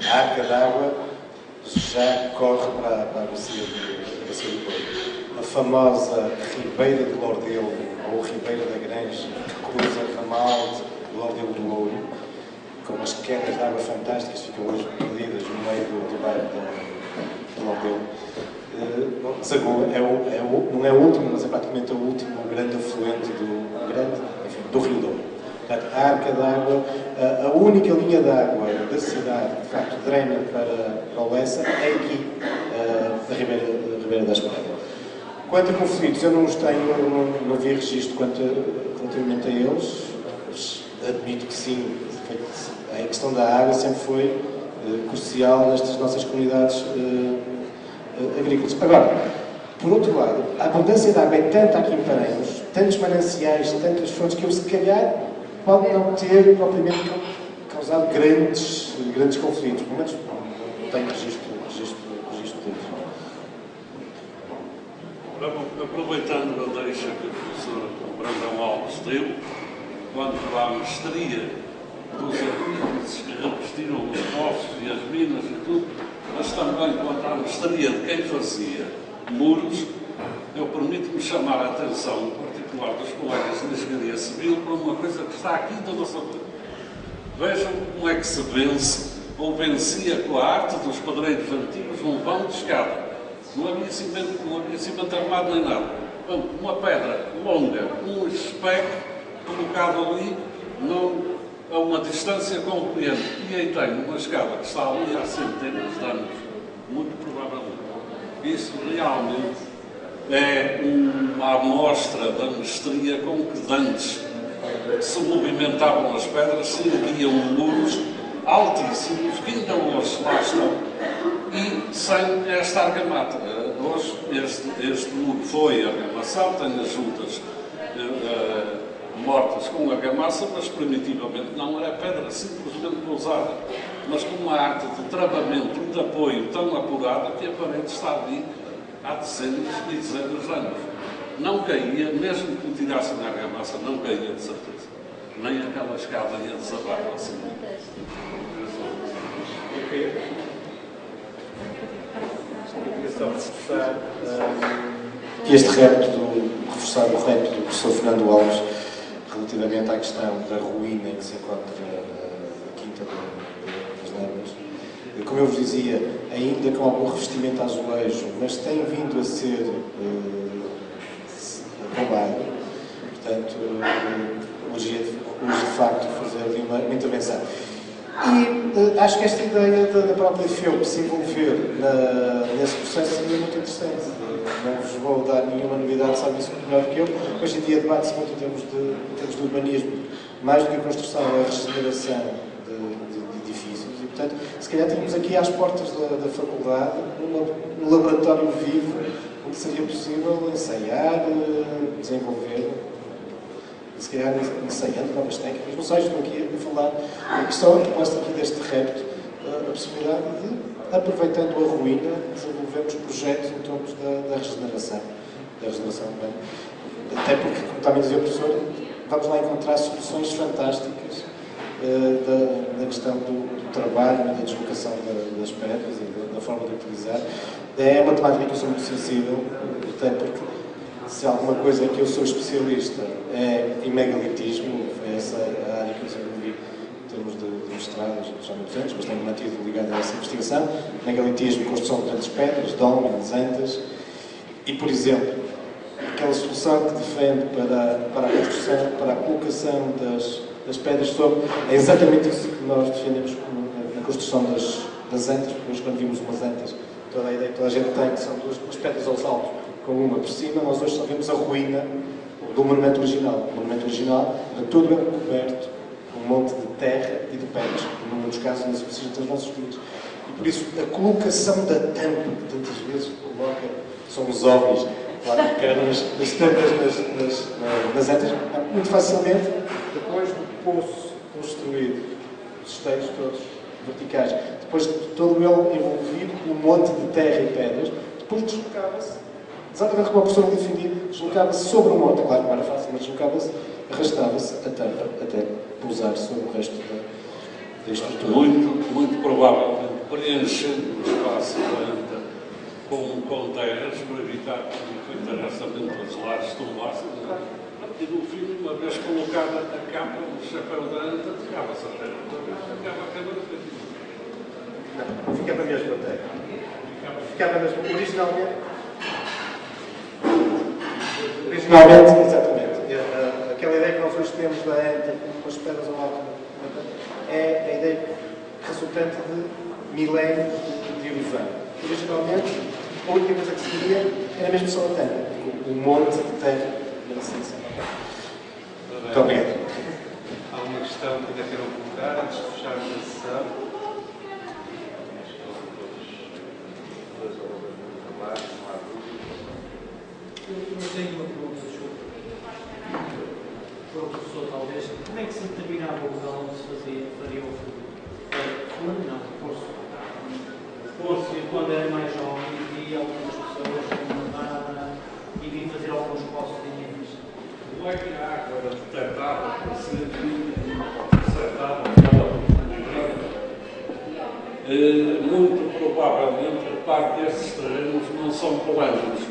[SPEAKER 2] A Arca d'Água já corre para a bacia do Porto. A famosa Ribeira de Lordelo, ou Ribeira da Granja, que cruza o ramal de Lordelo do Ouro, com umas quedas de água fantásticas, ficam hoje perdidas no meio do bairro de Lordelo. Zagoa não é o último, mas é praticamente o último grande afluente do Rio Douro. Portanto, a Arca d'Água, a única linha de água da cidade, de facto, drena para o Lessa, é aqui, da Ribeira da Espada. Quanto a conflitos, eu não os tenho, não vi registro relativamente a eles. Admito que sim, a questão da água sempre foi crucial nestas nossas comunidades agrícolas. Agora, por outro lado, a abundância de água é tanta aqui em Paranhos, tantos mananciais, tantas fontes, que eu, se calhar, pode não ter propriamente causado grandes conflitos. Pelo menos não tenho registro disso.
[SPEAKER 3] Aproveitando a deixa que o professor Brandão Alves deu, quanto à mestria dos artífices que revestiram os poços e as minas e tudo, mas também quanto à mestria de quem fazia muros, eu permito-me chamar a atenção, em particular dos colegas de engenharia civil, para uma coisa que está aqui da nossa frente. Vejam como é que se vence, ou vencia com a arte dos padreiros antigos, um vão de escada. Não havia cimento armado nem nada. Uma pedra longa, um especo colocado ali a uma distância compreende. E aí tem uma escada que está ali há centenas de anos, muito provavelmente. Isso realmente é uma amostra da mestria com que dantes se movimentavam as pedras, se erguiam muros altíssimos, que ainda hoje lá estão, e sem esta argamassa. Hoje este muro foi argamassado, tem as juntas mortas com argamassa, mas primitivamente não era pedra simplesmente pousada, mas com uma arte de travamento e de apoio tão apurada que a parede está ali há dezenas e dezenas de anos. Não caía, mesmo que tirassem a argamassa, não caía de certeza. nem aquela escada ia desabar assim.
[SPEAKER 2] Este repto, reforçar o repto do professor Fernando Alves, relativamente à questão da ruína em que se encontra a Quinta das Lemas. Como eu vos dizia, ainda com algum revestimento azulejo, mas tem vindo a ser arrombado. Portanto, urgia de facto fazer ali uma intervenção. E acho que esta ideia da própria FEUP se envolver nesse processo seria muito interessante. Não vos vou dar nenhuma novidade, sabem isso muito melhor do que eu. Hoje em dia debate-se muito em termos de urbanismo, mais do que a construção, a regeneração de edifícios. E, portanto, se calhar tínhamos aqui às portas da faculdade um laboratório vivo onde seria possível ensaiar, desenvolver, se calhar ensaiando novas técnicas. Não sei, estou aqui a falar. Só a proposta aqui deste repto, a possibilidade de, aproveitando a ruína, desenvolvermos projetos em torno da regeneração urbana. Até porque, como estava a dizer o professor, vamos lá encontrar soluções fantásticas da questão do trabalho e da deslocação das pedras e da forma de utilizar. É uma temática que eu sou muito sensível, até porque se há alguma coisa em que eu sou especialista é em megalitismo, foi essa a área que eu desenvolvi em termos de mestrado, já há muitos anos, mas tenho mantido ligado a essa investigação. Megalitismo, construção de grandes pedras, dómenes, antas, e, por exemplo, aquela solução que defende para a construção, para a colocação das pedras sobre, é exatamente isso que nós defendemos na construção das antas, porque quando vimos umas antas, toda a ideia que toda a gente tem, que são duas pedras aos altos, com uma por cima, nós hoje só vemos a ruína do monumento original. O monumento original era todo ele coberto com um monte de terra e de pedras, que num dos casos ainda subsiste dos nossos dias. E por isso, a colocação da tampa, que tantas vezes coloca, são os óbvios, claro, nas tampas nas antas, muito facilmente, depois do poço construído, os esteios todos verticais, depois de todo ele envolvido com um monte de terra e pedras, depois deslocava-se, exatamente como a professora defendia, deslocava-se sobre o monte, claro, não era fácil, mas deslocava-se, arrastava-se a tampa até pousar sobre o resto da estrutura.
[SPEAKER 3] Muito provavelmente preenchendo o espaço com terras para evitar que o entarrafamento das lajes tombassem. E no fim, uma vez colocada a capa, o chapéu da anta, ficava-se a terra, ficava a câmara feita.
[SPEAKER 2] Não, ficava mesmo a terra. Ficava mesmo, originalmente, exatamente. Aquela ideia que nós hoje temos da anta com umas pedras ao lado é a ideia resultante de milénios de ilusão. Originalmente, a única coisa que se queria era mesmo só a terra, o monte de terra na ciência. Muito obrigado.
[SPEAKER 4] Há uma questão que ainda quero colocar antes de fecharmos a sessão.
[SPEAKER 7] Eu tenho uma pergunta, desculpa, para o professor, talvez. Como é que se determinava o lugar onde se faria o fundo? Não, fosse. Quando era mais jovem, vi algumas pessoas e vim fazer alguns poços de níveis.
[SPEAKER 3] Não é que a água era detectada para ser detectada muito provavelmente a parte destes terrenos não são planos.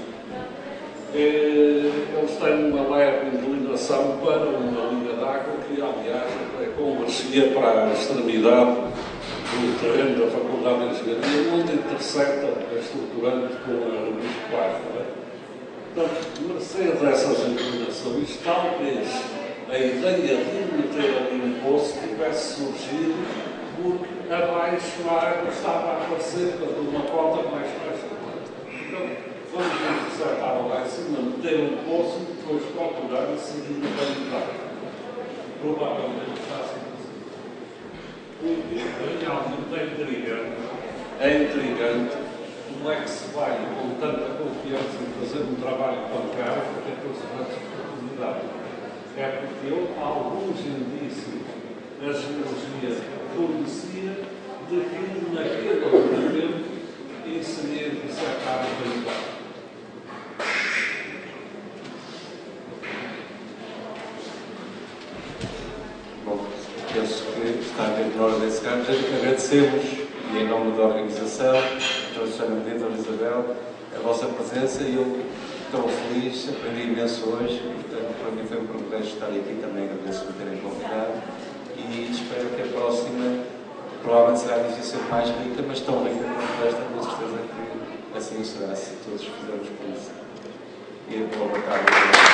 [SPEAKER 3] Eles têm uma leve inclinação para uma linha d'água que, aliás, convergia para a extremidade do terreno da Faculdade de Engenharia, onde intercepta a estruturante com a revista plástica. Portanto, mercê dessas inclinações, talvez a ideia de meter ali um poço tivesse surgido porque abaixo a água estava a aparecer de uma cota mais baixa. Então, quando interceptaram lá em cima, meter um poço e depois procurar e seguir o caminho. Provavelmente fácil. Porque realmente é intrigante como é que se vai com tanta confiança em fazer um trabalho bancário porque é consequência de oportunidade. É porque eu, há alguns indícios, a geologia fornecia de que naquele momento isso seria interceptado bem baixo.
[SPEAKER 4] penso que está dentro da hora desse cargo. Agradecemos, e em nome da organização, a Susana Medina, a Isabel, a vossa presença, e eu estou feliz, aprendi imenso hoje, portanto, para mim foi um privilégio estar aqui, também agradeço por terem convidado, e espero que a próxima provavelmente será difícil mais rica, mas tão rica quanto esta, com certeza que assim será, se todos fizermos por isso. E boa tarde.